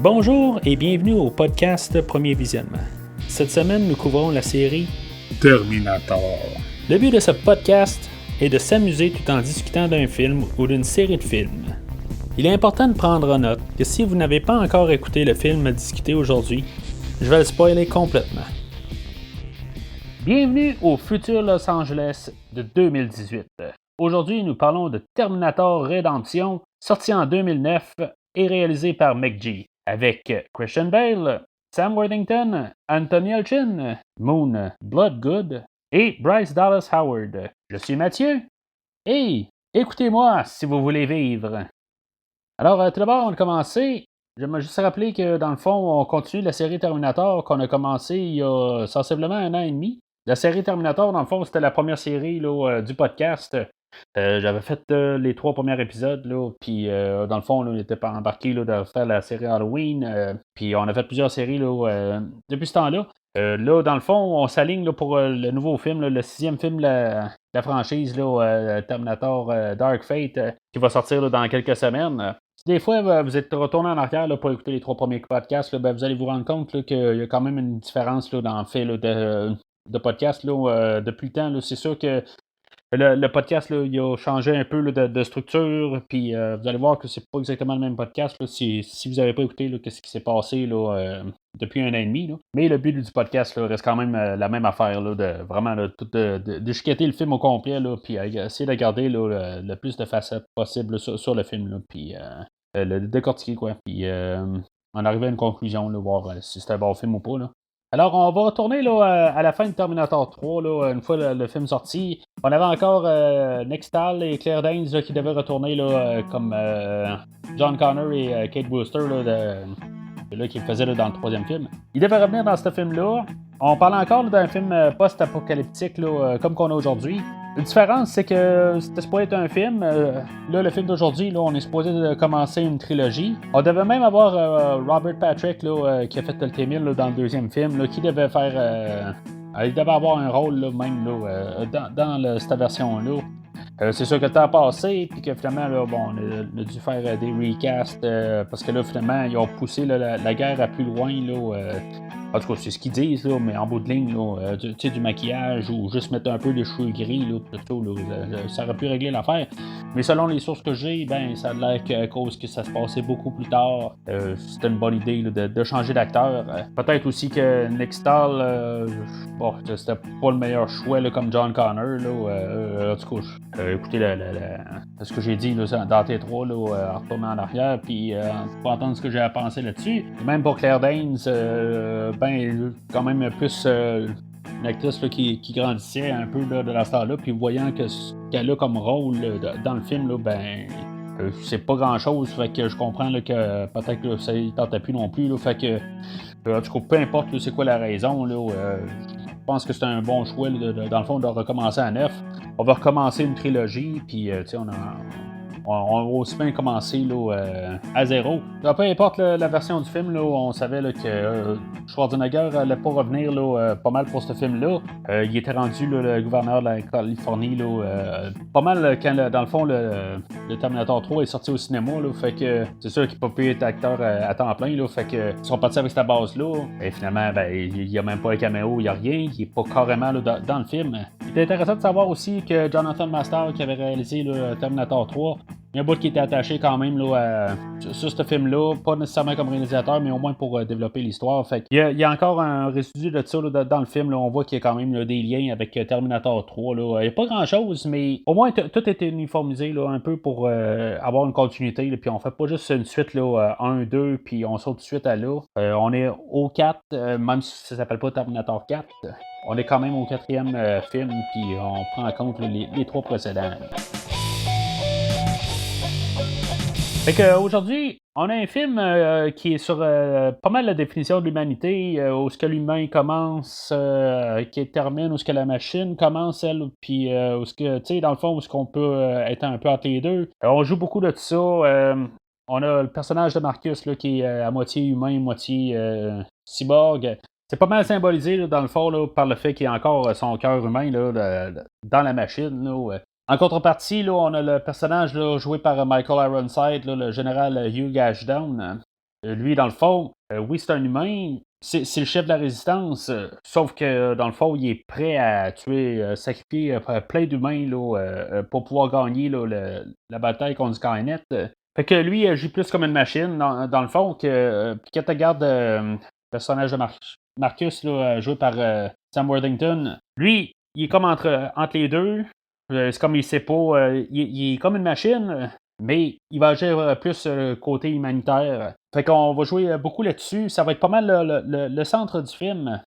Bonjour et bienvenue au podcast Premier Visionnement. Cette semaine, nous couvrons la série Terminator. Le but de ce podcast est de s'amuser tout en discutant d'un film ou d'une série de films. Il est important de prendre en note que si vous n'avez pas encore écouté le film à discuter aujourd'hui, je vais le spoiler complètement. Bienvenue au futur Los Angeles de 2018. Aujourd'hui, nous parlons de Terminator Redemption, sorti en 2009 et réalisé par McG, avec Christian Bale, Sam Worthington, Anthony Elchin, Moon Bloodgood et Bryce Dallas Howard. Je suis Mathieu et écoutez-moi si vous voulez vivre. Alors, tout d'abord, on a commencé. J'aimerais juste rappeler que dans le fond, on continue la série Terminator qu'on a commencé il y a sensiblement 1 an et demi. La série Terminator, dans le fond, c'était la première série là, du podcast. J'avais fait les 3 premiers épisodes, là, puis dans le fond, là, on était pas embarqué là, de faire la série Halloween, puis on a fait plusieurs séries là, depuis ce temps-là. Là, dans le fond, on s'aligne là, pour le nouveau film, là, le 6e film de la franchise, là, Terminator Dark Fate, qui va sortir là, dans quelques semaines. Si des fois vous êtes retourné en arrière là, pour écouter les 3 premiers podcasts, là, vous allez vous rendre compte là, qu'il y a quand même une différence là, dans le fait là, de podcast là, depuis le temps. Là. C'est sûr que le podcast, là, il a changé un peu là, de structure, puis vous allez voir que c'est pas exactement le même podcast là, si vous n'avez pas écouté là, qu'est-ce qui s'est passé là, depuis 1 an et demi. Là. Mais le but du podcast là, reste quand même la même affaire, là, de vraiment là, de chiqueter le film au complet, là, puis essayer de garder là, le plus de facettes possible là, sur le film, là, puis le décortiquer, quoi. Puis en arriver à une conclusion, là, voir si c'est un bon film ou pas. Là. Alors, on va retourner là, à la fin de Terminator 3, là, une fois le film sorti. On avait encore Nick Stahl et Claire Danes là, qui devaient retourner là, comme John Connor et Kate Brewster là, qui le faisaient là, dans le 3e film. Ils devaient revenir dans ce film-là. On parle encore là, d'un film post-apocalyptique là, comme qu'on a aujourd'hui. La différence, c'est que c'était supposé être un film. Là, le film d'aujourd'hui, là, on est supposé de commencer une trilogie. On devait même avoir Robert Patrick, là, qui a fait le T-1000 dans le 2e film, là, qui devait faire... il devait avoir un rôle là, même là, dans cette version-là. C'est sûr que le temps a passé, puis que finalement, là, bon, on a dû faire des recasts, parce que là, finalement, ils ont poussé là, la guerre à plus loin, là, en tout cas, c'est ce qu'ils disent, là, mais en bout de ligne, là, du maquillage ou juste mettre un peu de cheveux gris, là, plutôt, là, ça aurait pu régler l'affaire. Mais selon les sources que j'ai, ben, ça a l'air qu'à cause que ça se passait beaucoup plus tard, c'était une bonne idée là, de changer d'acteur. Peut-être aussi que Nick Stahl, bon, c'était pas le meilleur choix là, comme John Connor. Là, en tout cas, écoutez ce que j'ai dit là, dans T3, là, en retournant en arrière, puis pour entendre ce que j'ai à penser là-dessus. Même pour Claire Danes, ben, quand même plus une actrice là, qui grandissait un peu là, de la star-là, puis voyant que ce qu'elle a comme rôle là, dans le film, là, ben, c'est pas grand-chose, fait que je comprends là, que peut-être que ça ne tentait plus non plus, là, fait que, en tout cas, peu importe là, c'est quoi la raison, là, je pense que c'est un bon choix, là, dans le fond, de recommencer à neuf. On va recommencer une trilogie, puis, tu sais, on va aussi bien commencer là, à zéro. Là, peu importe la version du film, là, on savait là, que Schwarzenegger n'allait pas revenir là, pas mal pour ce film-là. Il était rendu là, le gouverneur de la Californie là, pas mal quand, dans le fond, le Terminator 3 est sorti au cinéma. Là, fait que c'est sûr qu'il n'a pas pu être acteur à temps plein. Là, fait que ils sont partis avec cette base-là. Et finalement, ben, il n'y a même pas un caméo, il n'y a rien. Il n'est pas carrément là, dans le film. Il est intéressant de savoir aussi que Jonathan Master, qui avait réalisé le Terminator 3, il y a un bout qui était attaché quand même là, sur ce film-là, pas nécessairement comme réalisateur, mais au moins pour développer l'histoire. Fait il y a encore un résidu de ça là, dans le film. Là, on voit qu'il y a quand même là, des liens avec Terminator 3. Là. Il n'y a pas grand-chose, mais au moins tout est uniformisé là, un peu pour avoir une continuité. Là, puis on fait pas juste une suite là, 1, 2, puis on saute tout de suite à là. On est au 4, même si ça s'appelle pas Terminator 4. On est quand même au 4e film, puis on prend en compte là, les 3 précédents. Fait qu'aujourd'hui, on a un film qui est sur pas mal la définition de l'humanité, où ce que l'humain commence, qui termine, où ce que la machine commence, elle, puis où ce que, tu sais, dans le fond, où ce qu'on peut être un peu entre les deux. On joue beaucoup de ça. On a le personnage de Marcus là, qui est à moitié humain, moitié cyborg. C'est pas mal symbolisé, là, dans le fond, là, par le fait qu'il y a encore son cœur humain là, dans la machine. Là, en contrepartie, là, on a le personnage là, joué par Michael Ironside, là, le général Hugh Ashdown. lui, dans le fond, oui, c'est un humain, c'est le chef de la résistance, sauf que dans le fond, il est prêt à tuer, sacrifier plein d'humains là, pour pouvoir gagner là, la bataille contre Skynet. Fait que lui, il agit plus comme une machine, dans le fond, que puis quand tu regardes le personnage de Marcus, là, joué par Sam Worthington, lui, il est comme entre les deux. C'est comme il sait pas, il est comme une machine, mais il va agir plus côté humanitaire. Fait qu'on va jouer beaucoup là-dessus. Ça va être pas mal le centre du film.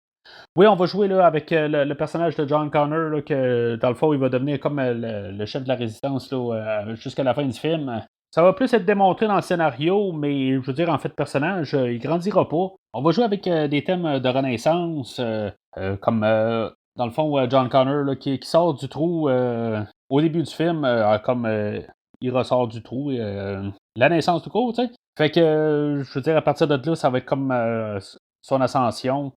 Oui, on va jouer là, avec le personnage de John Connor, là, que dans le fond, il va devenir comme le chef de la résistance là, jusqu'à la fin du film. Ça va plus être démontré dans le scénario, mais je veux dire, en fait, le personnage, il grandira pas. On va jouer avec des thèmes de renaissance, comme dans le fond, John Connor là, qui sort du trou au début du film, comme il ressort du trou, la naissance tout court, tu sais. Fait que, je veux dire, à partir de là, ça va être comme son ascension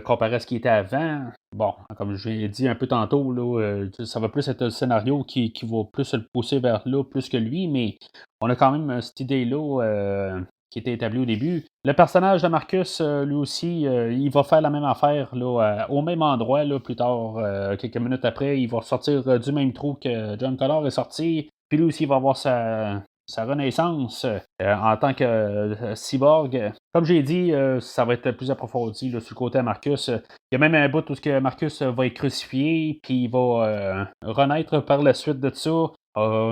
comparé à ce qui était avant. Bon, comme je l'ai dit un peu tantôt, là, ça va plus être le scénario qui va plus le pousser vers là, plus que lui, mais on a quand même cette idée-là qui était établie au début. Le personnage de Marcus, lui aussi, il va faire la même affaire là, au même endroit là, plus tard, quelques minutes après. Il va sortir du même trou que John Connor est sorti. Puis lui aussi, il va avoir sa renaissance en tant que cyborg. Comme j'ai dit, ça va être plus approfondi là, sur le côté à Marcus. Il y a même un bout où ce que Marcus va être crucifié, puis il va renaître par la suite de ça.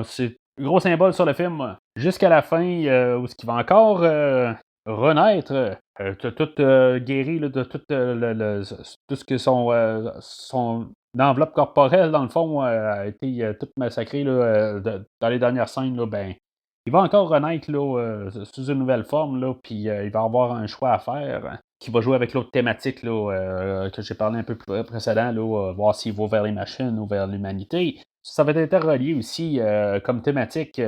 C'est un gros symbole sur le film. Jusqu'à la fin, où ce qui va encore renaître, tout guéri là, de tout, tout ce que son enveloppe corporelle, dans le fond, a été toute massacrée là, dans les dernières scènes. Là, ben, il va encore renaître là, sous une nouvelle forme, là, puis il va avoir un choix à faire qui va jouer avec l'autre thématique là, que j'ai parlé un peu plus précédent, là, voir s'il va vers les machines ou vers l'humanité. Ça va être relié aussi comme thématique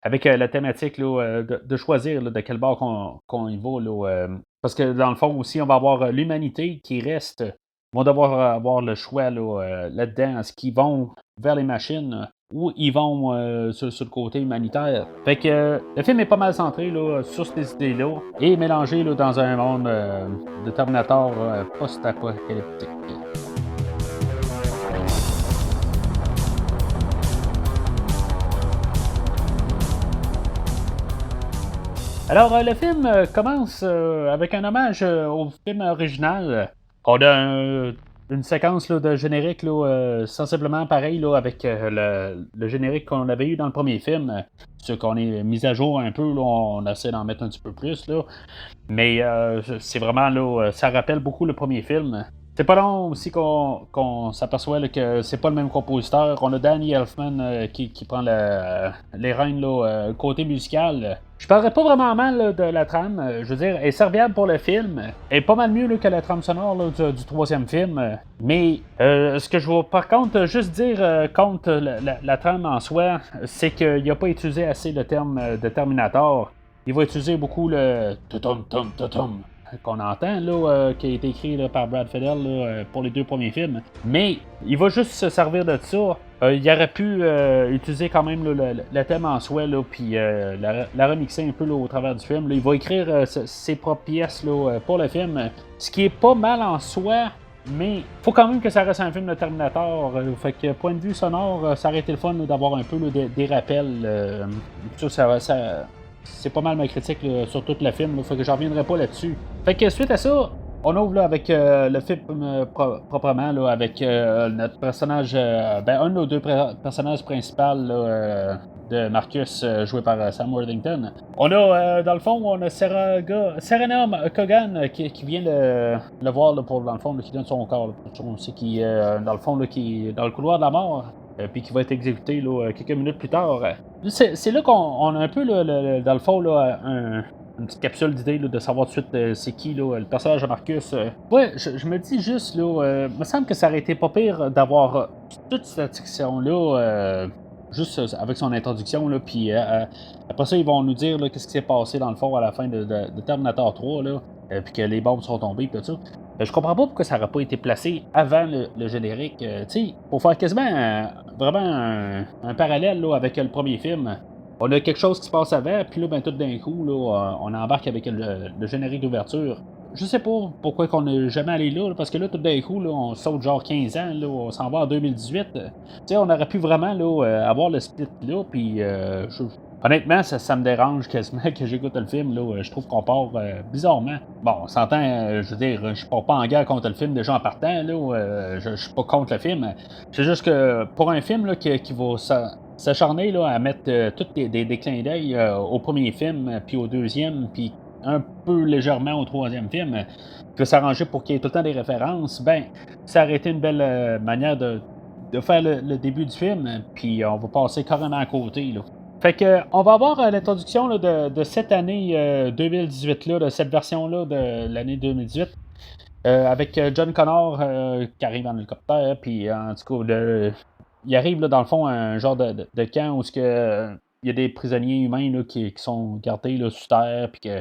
avec la thématique là, de choisir là, de quel bord qu'on y va. Là, parce que dans le fond aussi, on va avoir l'humanité qui reste, vont devoir avoir le choix là, là-dedans. Est-ce qu'ils vont vers les machines ou ils vont sur le côté humanitaire? Fait que le film est pas mal centré là, sur ces idées-là et mélangé là, dans un monde de Terminator post-apocalyptique. Alors, le film commence avec un hommage au film original. On a une séquence là, de générique là, sensiblement pareil là, avec le générique qu'on avait eu dans le premier film. Ce qu'on est mis à jour un peu, là, on essaie d'en mettre un petit peu plus. Là. Mais c'est vraiment, là, ça rappelle beaucoup le premier film. C'est pas long aussi qu'on s'aperçoit là, que c'est pas le même compositeur. On a Danny Elfman qui prend les rênes là, côté musical. Je parlerais pas vraiment mal là, de la trame. Je veux dire, elle est serviable pour le film. Elle est pas mal mieux là, que la trame sonore là, du troisième film. Mais ce que je vais par contre juste dire contre la trame en soi, c'est qu'il n'a pas utilisé assez le terme de Terminator. Il va utiliser beaucoup le tutum tum tutum qu'on entend, là, qui a été écrit là, par Brad Fiedel là, pour les deux premiers films. Mais il va juste se servir de ça. Il aurait pu utiliser quand même là, le thème en soi, puis la remixer un peu là, au travers du film. Là. Il va écrire ses propres pièces là, pour le film, ce qui est pas mal en soi. Mais faut quand même que ça reste un film de Terminator. Fait que point de vue sonore, ça aurait été le fun là, d'avoir un peu là, des rappels. C'est pas mal ma critique là, sur tout le film. Là, fait que j'en reviendrai pas là-dessus. Fait que suite à ça, on ouvre là, avec le film proprement, là, avec notre personnage, un de nos deux personnages principaux là, de Marcus, joué par Sam Worthington. On a, dans le fond, on a Serena Kogan qui vient le voir là, pour, dans le fond, là, qui donne son corps. Là, on sait qui, dans le fond, là, qui est dans le couloir de la mort. Puis qui va être exécuté là, quelques minutes plus tard. C'est là qu'on a un peu, là, dans le fond, là, une petite capsule d'idées de savoir tout de suite c'est qui là, le personnage de Marcus. Ouais, je me dis juste, là, me semble que ça aurait été pas pire d'avoir toute cette section-là, juste avec son introduction, là, puis après ça, ils vont nous dire là, qu'est-ce qui s'est passé dans le fond à la fin de Terminator 3, là, puis que les bombes sont tombées, puis tout ça. Je comprends pas pourquoi ça n'aurait pas été placé avant le générique. Tu sais, pour faire quasiment vraiment un parallèle là, avec le premier film. on a quelque chose qui se passe avant, puis là, ben, tout d'un coup, là, on embarque avec le générique d'ouverture. Je sais pas pourquoi qu'on n'est jamais allé là, parce que là, tout d'un coup, là, on saute genre 15 ans, là, on s'en va en 2018. Tu sais, on aurait pu vraiment là, avoir le split là, puis honnêtement, ça me dérange quasiment que j'écoute le film. Là, je trouve qu'on part bizarrement. Bon, on s'entend, je veux dire, je pars pas en guerre contre le film déjà en partant, là, je suis pas contre le film. C'est juste que pour un film là, qui va s'acharner là, à mettre tous des clins d'œil au premier film, puis au deuxième, puis un peu légèrement au troisième film, qui va s'arranger pour qu'il y ait tout le temps des références, ben, ça aurait été une belle manière de faire le début du film, puis on va passer carrément à côté. Là. Fait que, on va avoir l'introduction là, de cette année 2018, là, de cette version-là de l'année 2018. Avec John Connor qui arrive en hélicoptère, puis en tout cas, il arrive là, dans le fond à un genre de camp où il y a des prisonniers humains là, qui sont gardés là, sous terre, puis que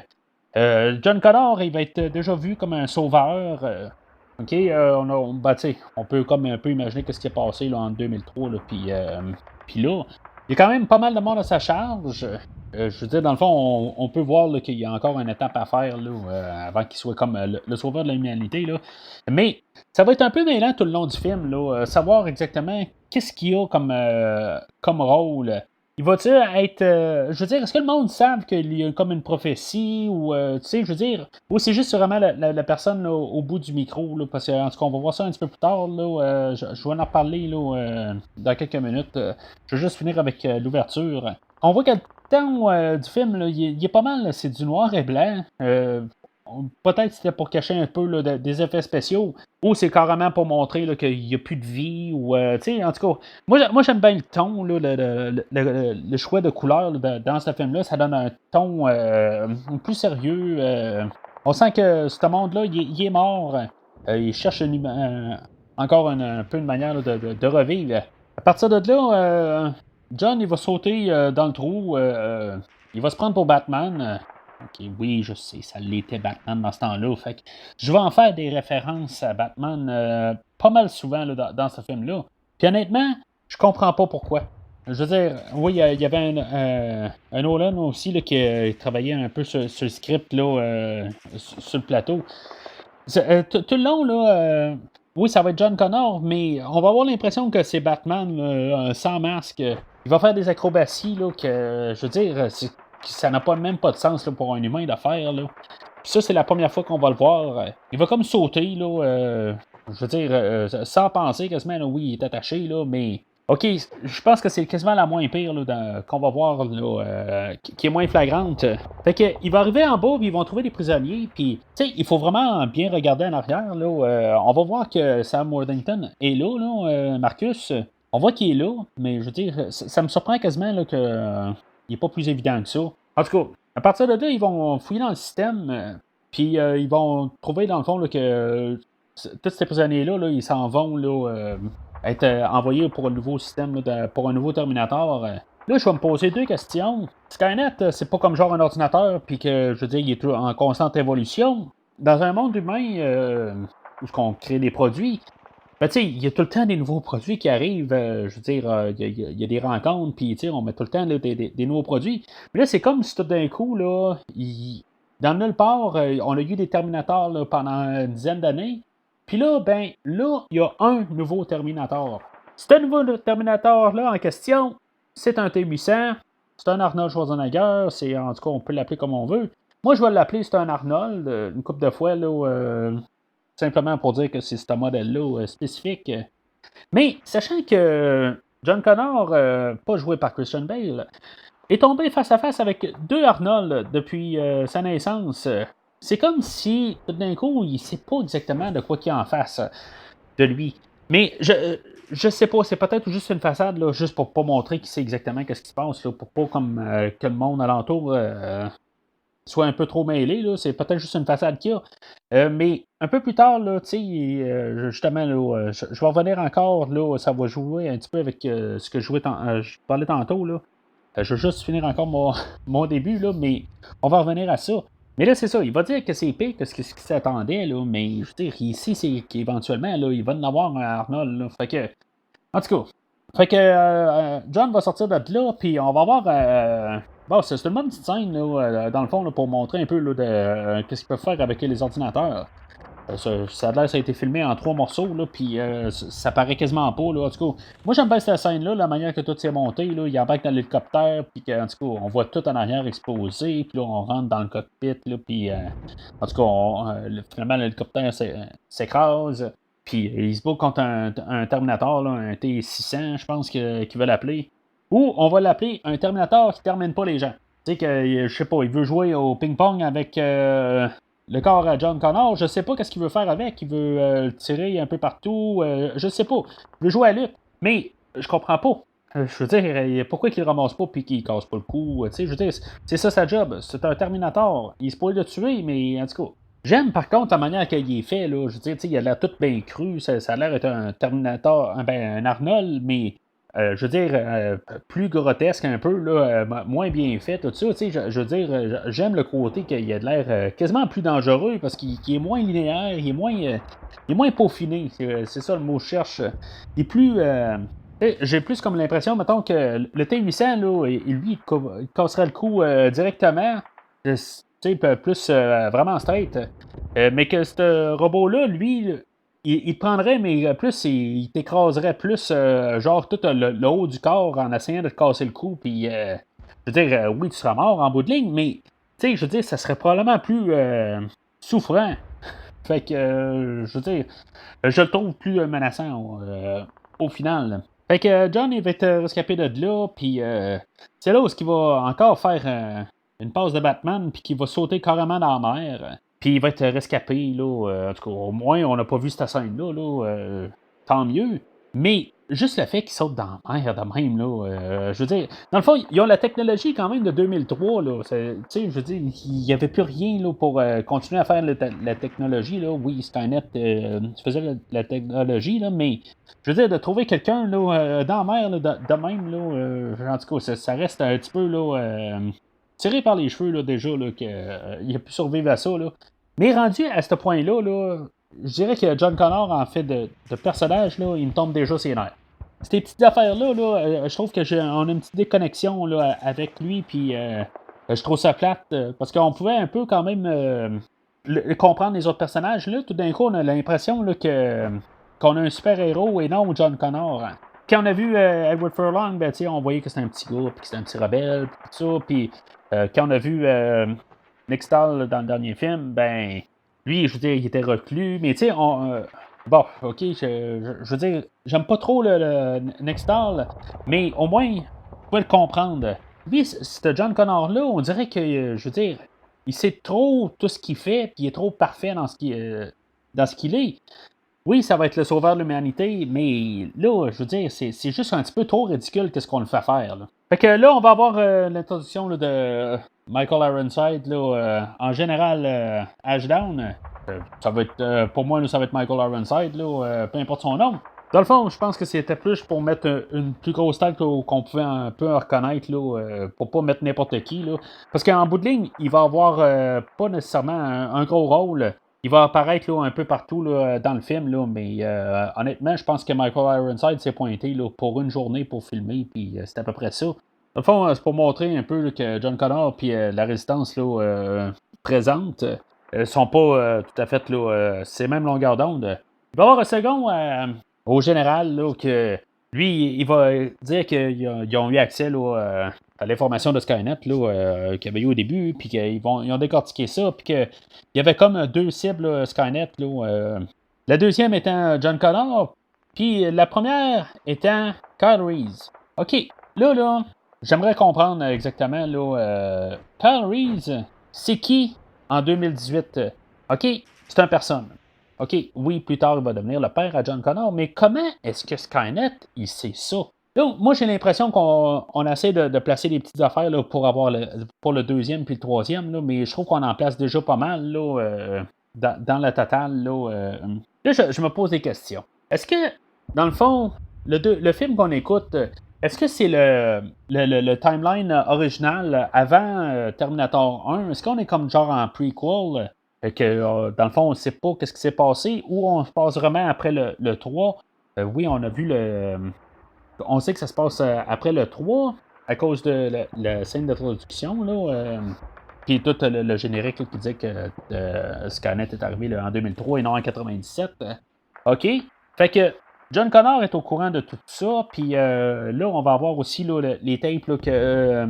John Connor, il va être déjà vu comme un sauveur. OK, on peut comme un peu imaginer ce qui est passé là, en 2003, là, puis là, il y a quand même pas mal de monde à sa charge. Je veux dire, dans le fond, on peut voir là, qu'il y a encore une étape à faire là, avant qu'il soit comme le sauveur de l'humanité. Là. Mais ça va être un peu mêlant tout le long du film, là, savoir exactement qu'est-ce qu'il y a comme rôle. Il va-tu être. Je veux dire, est-ce que le monde savent qu'il y a comme une prophétie ou, tu sais, je veux dire, ou c'est juste vraiment la personne là, au bout du micro, là, parce qu'en tout cas, on va voir ça un petit peu plus tard, là, je vais en reparler là, dans quelques minutes. Je vais juste finir avec l'ouverture. On voit que le temps du film, là, il est pas mal, là, c'est du noir et blanc. Peut-être c'était pour cacher un peu là, des effets spéciaux, ou c'est carrément pour montrer là, qu'il n'y a plus de vie, ou tu sais, en tout cas, moi j'aime bien le ton, là, le choix de couleurs là, dans ce film-là, ça donne un ton plus sérieux. On sent que ce monde-là, il est mort. Il cherche encore un peu une manière là, de revivre. À partir de là, John, il va sauter dans le trou. Il va se prendre pour Batman. OK, oui, je sais, ça l'était Batman dans ce temps-là. Fait que je vais en faire des références à Batman pas mal souvent là, dans ce film-là. Puis honnêtement, je comprends pas pourquoi. Je veux dire, oui, il y avait un Nolan aussi là, qui travaillait un peu sur le script là, sur le plateau. Tout le long, là, oui, ça va être John Connor, mais on va avoir l'impression que c'est Batman sans masque. Il va faire des acrobaties là, que, je veux dire, ça n'a même pas de sens là, pour un humain de faire. Là. Puis ça, c'est la première fois qu'on va le voir. Il va comme sauter, là, je veux dire, sans penser quasiment, là, oui, il est attaché, là, mais OK, je pense que c'est quasiment la moins pire là, qu'on va voir, là, qui est moins flagrante. Fait que, il va arriver en bas, puis ils vont trouver des prisonniers, puis, tu sais, il faut vraiment bien regarder en arrière, là. On va voir que Sam Worthington est là, Marcus. On voit qu'il est là, mais je veux dire, ça me surprend quasiment là, que il n'est pas plus évident que ça. En tout cas, à partir de là, ils vont fouiller dans le système, puis ils vont trouver, dans le fond, là, que tous ces prisonniers-là, là, ils s'en vont là, être envoyés pour un nouveau système, là, pour un nouveau Terminator. Là, je vais me poser deux questions. Skynet, c'est pas comme genre un ordinateur, puis que, je veux dire, il est en constante évolution. Dans un monde humain où on crée des produits, ben, tu sais, il y a tout le temps des nouveaux produits qui arrivent. Je veux dire, il y a des rencontres, puis, tu sais, on met tout le temps là, des nouveaux produits. Mais là, c'est comme si tout d'un coup, là, dans nulle part, on a eu des Terminators là, pendant une dizaine d'années. Puis là, ben, là, il y a un nouveau Terminator. Ce nouveau Terminator-là en question, c'est un T-800, c'est un Arnold Schwarzenegger, en tout cas, on peut l'appeler comme on veut. Moi, je vais l'appeler, c'est un Arnold, une couple de fois, là, simplement pour dire que c'est ce modèle-là spécifique. Mais sachant que John Connor, pas joué par Christian Bale, est tombé face à face avec deux Arnold depuis sa naissance, c'est comme si, tout d'un coup, il sait pas exactement de quoi qu'il y a en face de lui. Mais je sais pas, c'est peut-être juste une façade, là, juste pour pas montrer qu'il sait exactement ce qui se passe, là, pour pas comme que le monde alentour soit un peu trop mêlé, là, c'est peut-être juste une façade qu'il y a. Mais un peu plus tard, là, justement, là, je vais revenir encore, là, ça va jouer un petit peu avec ce que je parlais tantôt. Là. Je vais juste finir encore mon début, là, mais on va revenir à ça. Mais là, c'est ça, il va dire que c'est pire que ce qu'il s'attendait, là, mais je veux dire, ici, c'est qu'éventuellement, là, il va en avoir un Arnold. Là, fait que, en tout cas, Fait que John va sortir de là, puis on va voir. Bon, c'est une bonne petite scène, là, dans le fond, là, pour montrer un peu là, qu'est-ce qu'ils peuvent faire avec les ordinateurs. Ça a l'air, ça a été filmé en 3 morceaux, là, puis ça paraît quasiment pas, là. En tout cas, moi j'aime bien cette scène-là, la manière que tout s'est monté, là. Il embarque dans l'hélicoptère, puis en tout cas, on voit tout en arrière exploser, puis là, on rentre dans le cockpit, là, puis en tout cas, finalement, l'hélicoptère s'écrase, puis il se bat contre un Terminator, là, un T-600, je pense qu'il veut l'appeler. Ou on va l'appeler un Terminator qui termine pas les gens. Tu sais que, je sais pas, il veut jouer au ping-pong avec le corps à John Connor. Je sais pas qu'est-ce qu'il veut faire avec. Il veut le tirer un peu partout. Je sais pas. Il veut jouer à la lutte. Mais je comprends pas. Je veux dire, pourquoi qu'il le ramasse pas puis qu'il casse pas le cou? Tu sais, je veux dire, c'est ça sa job. C'est un Terminator. Il se pourrait le tuer, mais en tout cas. J'aime par contre la manière qu'il est fait. Là. Je veux dire, tu sais, il a l'air tout bien cru. Ça a l'air d'être un Terminator, un Arnold, mais je veux dire, plus grotesque un peu, là, moins bien fait, tout ça. Je veux dire, j'aime le côté qu'il a de l'air quasiment plus dangereux parce qu'il est moins linéaire, il est moins peaufiné. C'est ça le mot que je cherche. Il est plus. J'ai plus comme l'impression, mettons, que le T800, là, lui, il casserait le cou directement. Tu sais, plus vraiment straight. Mais que ce robot-là, lui, il te prendrait, mais plus, il t'écraserait plus, genre, tout le haut du corps en essayant de te casser le cou. Puis, je veux dire, oui, tu seras mort en bout de ligne, mais, tu sais, je veux dire, ça serait probablement plus souffrant. Fait que, je veux dire, je le trouve plus menaçant au final. Fait que John, il va être rescapé de là, puis c'est là où il va encore faire une passe de Batman, puis qu'il va sauter carrément dans la mer. Puis il va être rescapé, là. En tout cas, au moins, on n'a pas vu cette scène-là, là. Tant mieux. Mais juste le fait qu'il saute dans la mer de même, là. Je veux dire, dans le fond, ils ont la technologie quand même de 2003, là. Tu sais, je veux dire, il n'y avait plus rien, là, pour continuer à faire la technologie, là. Oui, Skynet faisait la technologie, là, mais je veux dire, de trouver quelqu'un, là, dans la mer, là, de même, là. En tout cas, ça reste un petit peu, là. Tiré par les cheveux, là, déjà, là, qu'il a pu survivre à ça, là. Mais rendu à ce point-là, là, je dirais que John Connor, en fait, de personnage, là, il me tombe déjà ses nerfs. Ces petites affaires-là, là, je trouve que on a une petite déconnexion là, avec lui, puis je trouve ça plate, parce qu'on pouvait un peu quand même comprendre les autres personnages. Là, tout d'un coup, on a l'impression là, qu'on a un super-héros et non John Connor. Quand on a vu Edward Furlong, ben, on voyait que c'était un petit gars, puis que c'était un petit rebelle, puis tout ça, puis quand on a vu Nick Stahl dans le dernier film, ben, lui, je veux dire, il était reclus, mais tu sais, bon, ok, je veux dire, j'aime pas trop le Nick Stahl, mais au moins, vous pouvez le comprendre. Lui, ce John Connor-là, on dirait que, je veux dire, il sait trop tout ce qu'il fait, puis il est trop parfait dans ce qu'il est. Oui, ça va être le sauveur de l'humanité, mais là, je veux dire, c'est juste un petit peu trop ridicule qu'est-ce qu'on le fait faire. Là. Fait que là, on va avoir l'introduction là, de Michael Ironside, là, en général, Ashdown. Ça va être, pour moi, là, ça va être Michael Ironside, là, peu importe son nom. Dans le fond, je pense que c'était plus pour mettre une plus grosse tête qu'on pouvait un peu reconnaître, là, pour pas mettre n'importe qui. Là. Parce qu'en bout de ligne, il va avoir pas nécessairement un gros rôle. Il va apparaître là, un peu partout là, dans le film, là, mais honnêtement, je pense que Michael Ironside s'est pointé là, pour une journée pour filmer, puis c'est à peu près ça. Dans le fond, c'est pour montrer un peu là, que John Connor et la résistance là, présente sont pas tout à fait là, ces mêmes longueurs d'onde. Il va y avoir un second au général là, que lui, il va dire qu'ils ont eu accès là, à l'information de Skynet qu'il y avait eu au début, puis ils ont décortiqué ça, puis qu'il y avait comme deux cibles là, Skynet. Là, la deuxième étant John Connor, puis la première étant Kyle Reese. OK, là, j'aimerais comprendre exactement, là, Kyle Reese, c'est qui en 2018? OK, c'est une personne. OK, oui, plus tard, il va devenir le père à John Connor, mais comment est-ce que Skynet, il sait ça? Là, moi, j'ai l'impression qu'on essaie de placer des petites affaires là, pour avoir pour le deuxième puis le troisième, là, mais je trouve qu'on en place déjà pas mal là, dans le total. Là, je me pose des questions. Est-ce que, dans le fond, le film qu'on écoute, est-ce que c'est le timeline original avant Terminator 1? Est-ce qu'on est comme genre en prequel? Fait que, dans le fond, on ne sait pas qu'est-ce qui s'est passé ou on se passe vraiment après le 3. Oui, on a vu On sait que ça se passe après le 3 à cause de la scène d'introduction, là. Puis tout le générique là, qui disait que Skynet est arrivé là, en 2003 et non en 97. OK. Fait que John Connor est au courant de tout ça. Puis là, on va avoir aussi là, les tapes là,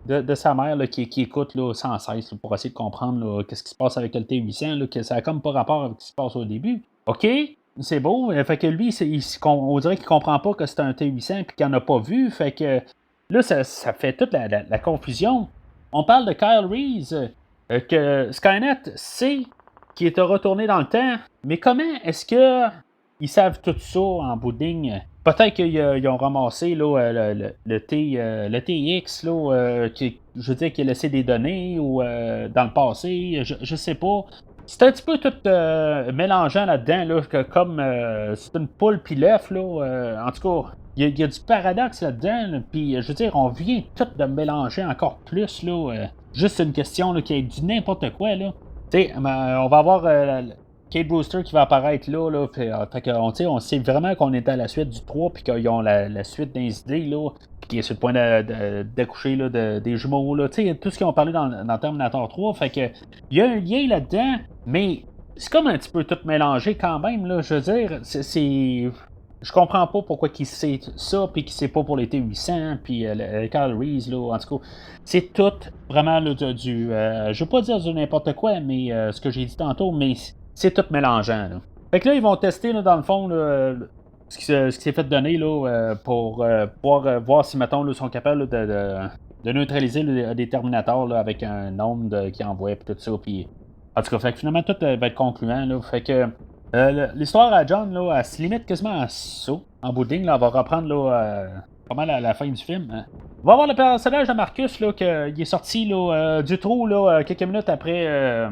de sa mère là, qui écoute là, sans cesse là, pour essayer de comprendre qu'est-ce qui se passe avec le T800, là, que ça n'a comme pas rapport avec ce qui se passe au début. OK. C'est beau. Fait que lui, on dirait qu'il comprend pas que c'est un T800 et qu'il n'en a pas vu. Fait que là, ça fait toute la confusion. On parle de Kyle Reese, que Skynet sait qu'il est retourné dans le temps, mais comment est-ce que ils savent tout ça en bout de ligne? Peut-être qu'ils ont ramassé là, le TX, là, je veux dire, qui a laissé des données ou dans le passé, je sais pas. C'est un petit peu tout mélangeant là-dedans, là, comme c'est une poule puis l'œuf, là. En tout cas, il y a du paradoxe là-dedans, là, puis je veux dire, on vient tout de mélanger encore plus, là. Juste une question là, qui est du n'importe quoi, là. Tu sais, on va avoir Kate Brewster qui va apparaître là, fait que, on sait vraiment qu'on est à la suite du 3 puis qu'ils ont la suite des idées, là, qui est sur le point d'accoucher là, des jumeaux, là, tu sais, tout ce qu'ils ont parlé dans Terminator 3, fait que il y a un lien là-dedans, mais c'est comme un petit peu tout mélangé quand même, là, je veux dire, je comprends pas pourquoi qu'il sait ça, puis qu'il sait pas pour les T800, puis le Kyle Reese, là, en tout cas, c'est tout vraiment là, je veux pas dire du n'importe quoi, mais ce que j'ai dit tantôt, mais c'est tout mélangeant, là. Fait que là, ils vont tester, là, dans le fond, là, ce qui s'est fait donner, là, pour pouvoir voir si, mettons, là, ils sont capables là, de neutraliser des Terminators, là, avec un nombre qui envoie, puis tout ça, puis en tout cas, fait que finalement, tout va être concluant, là, fait que l'histoire à John, là, elle se limite quasiment à ça. En bout de ligne, là, on va reprendre là, pas mal à la fin du film. Hein. On va avoir le personnage de Marcus, là, il est sorti là, du trou là, quelques minutes après,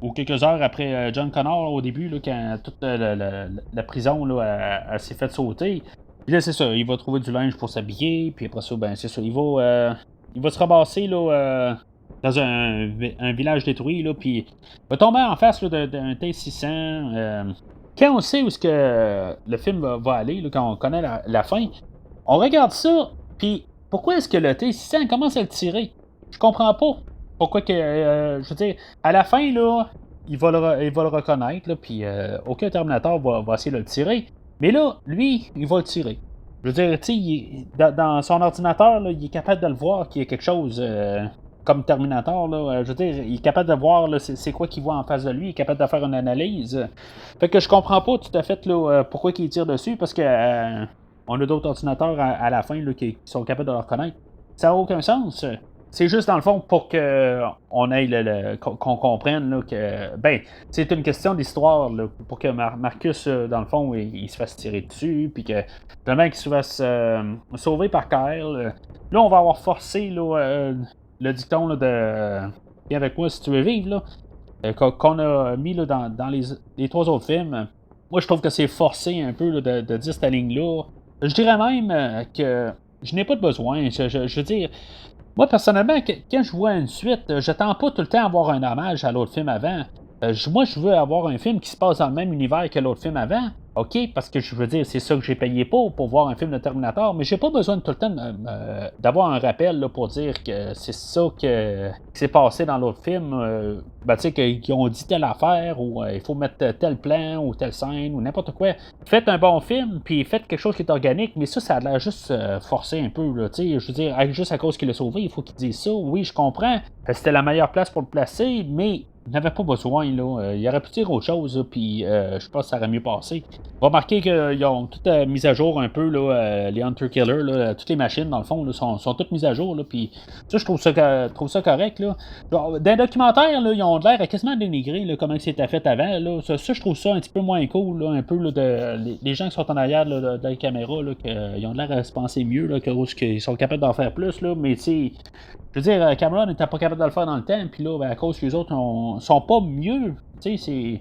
ou quelques heures après John Connor au début, là, quand toute la prison là, elle s'est faite sauter. Puis là, c'est ça, il va trouver du linge pour s'habiller, puis après ça, ben c'est ça, il va se ramasser là, dans un village détruit, là, puis il va tomber en face là, d'un T600. Quand on sait où est-ce que le film va aller, là, quand on connaît la fin, on regarde ça, puis pourquoi est-ce que le T600 commence à le tirer? Je comprends pas. Pourquoi que, je veux dire, à la fin, là, il va le reconnaître, là, puis aucun Terminator va essayer de le tirer. Mais là, lui, il va le tirer. Je veux dire, tu sais, dans son ordinateur, là, il est capable de le voir qu'il y a quelque chose comme Terminator, là. Je veux dire, il est capable de voir là, c'est quoi qu'il voit en face de lui, il est capable de faire une analyse. Fait que je comprends pas tout à fait là, pourquoi il tire dessus, parce que on a d'autres ordinateurs à la fin là, qui sont capables de le reconnaître. Ça n'a aucun sens. C'est juste dans le fond pour qu'on aille qu'on comprenne là, que ben c'est une question d'histoire là, pour que Marcus dans le fond il se fasse tirer dessus puis que finalement qu'il se fasse sauver par Kyle. Là on va avoir forcé là, le dicton là, de viens avec moi si tu veux vivre là, qu'on a mis là, dans les trois autres films. Moi je trouve que c'est forcé un peu là, de dire cette ligne là. Je dirais même que je n'ai pas de besoin. Je veux dire, moi, personnellement, quand je vois une suite, j'attends pas tout le temps à avoir un hommage à l'autre film avant. Moi, je veux avoir un film qui se passe dans le même univers que l'autre film avant. OK, parce que je veux dire, c'est ça que j'ai payé pour voir un film de Terminator, mais j'ai pas besoin de tout le temps d'avoir un rappel là, pour dire que c'est ça qui s'est passé dans l'autre film. Ben, tu sais, qu'ils ont dit telle affaire, ou il faut mettre tel plan, ou telle scène, ou n'importe quoi. Faites un bon film, puis faites quelque chose qui est organique, mais ça a l'air juste forcé un peu. Là, je veux dire, juste à cause qu'il l'a sauvé, il faut qu'il dise ça. Oui, je comprends. C'était la meilleure place pour le placer, mais il n'avait pas besoin, là. Il aurait pu dire autre chose, puis je pense que ça aurait mieux passé. Remarquez qu'ils ont tout mis à jour un peu, là, les Hunter Killer, là, toutes les machines, dans le fond, là, sont toutes mises à jour, là, puis ça, je trouve ça correct, là. Genre, dans les documentaires, là, ils ont l'air à quasiment dénigrer, là, comment c'était fait avant, là. Ça, je trouve ça un petit peu moins cool, là, un peu, là, les gens qui sont en arrière, là, de la caméra, là, ils ont l'air à se penser mieux, là, qu'ils sont capables d'en faire plus, là, mais tu sais, je veux dire, Cameron n'était pas capable de le faire dans le temps, puis là, ben, à cause que les autres sont pas mieux, tu sais, c'est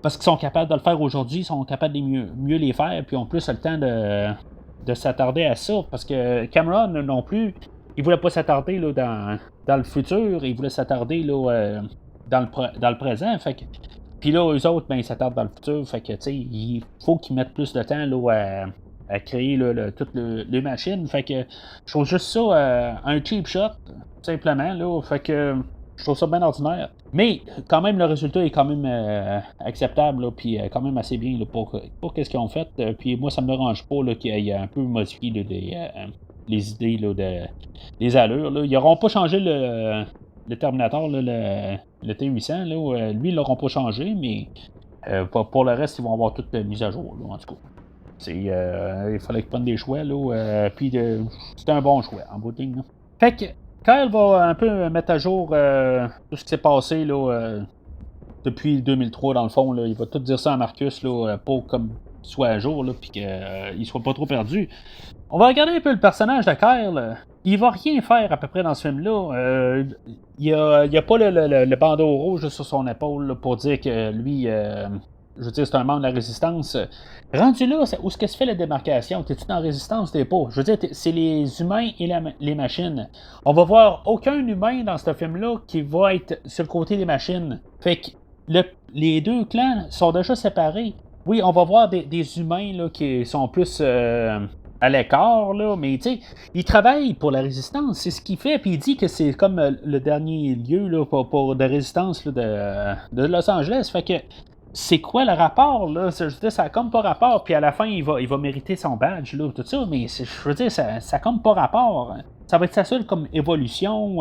parce qu'ils sont capables de le faire aujourd'hui, ils sont capables de mieux les faire, puis ont plus le temps de s'attarder à ça, parce que Cameron non plus, il voulait pas s'attarder là, dans le futur, il voulait s'attarder là, dans le présent, fait que puis là, eux autres, ben, ils s'attardent dans le futur, fait que, tu sais, il faut qu'ils mettent plus de temps là, à créer toutes les machines. Fait que je trouve juste ça un cheap shot, tout simplement. Là, fait que je trouve ça bien ordinaire. Mais quand même, le résultat est quand même acceptable, puis quand même assez bien là, pour ce qu'ils ont fait. Puis moi, ça me dérange pas là, qu'il ait un peu modifié les idées les allures. Là. Ils n'auront pas changé le Terminator, là, le T800. Là, lui, ils l'auront pas changé, mais pour le reste, ils vont avoir tout mis à jour, là, en tout cas. Il fallait qu'ils prennent des choix, là, puis c'était un bon choix, en bout de ligne. Là. Fait que Kyle va un peu mettre à jour tout ce qui s'est passé là, depuis 2003, dans le fond. Là, il va tout dire ça à Marcus, là, pour comme soit à jour, puis qu'il soit pas trop perdu. On va regarder un peu le personnage de Kyle. Il va rien faire à peu près dans ce film-là. Il n'y a pas le bandeau rouge sur son épaule là, pour dire que lui, je veux dire, c'est un membre de la résistance. Rendu là, où est-ce que se fait la démarcation? T'es-tu dans la résistance? T'es pas. Je veux dire, c'est les humains et les machines. On va voir aucun humain dans ce film-là qui va être sur le côté des machines. Fait que les deux clans sont déjà séparés. Oui, on va voir des humains là, qui sont plus à l'écart, là, mais tu sais, il travaille pour la résistance, c'est ce qu'il fait, puis il dit que c'est comme le dernier lieu là, pour de résistance là, de Los Angeles. Fait que c'est quoi le rapport, là? Je veux dire, ça a comme pas rapport, puis à la fin, il va mériter son badge, là, tout ça, mais je veux dire, ça a comme pas rapport. Ça va être sa seule comme évolution.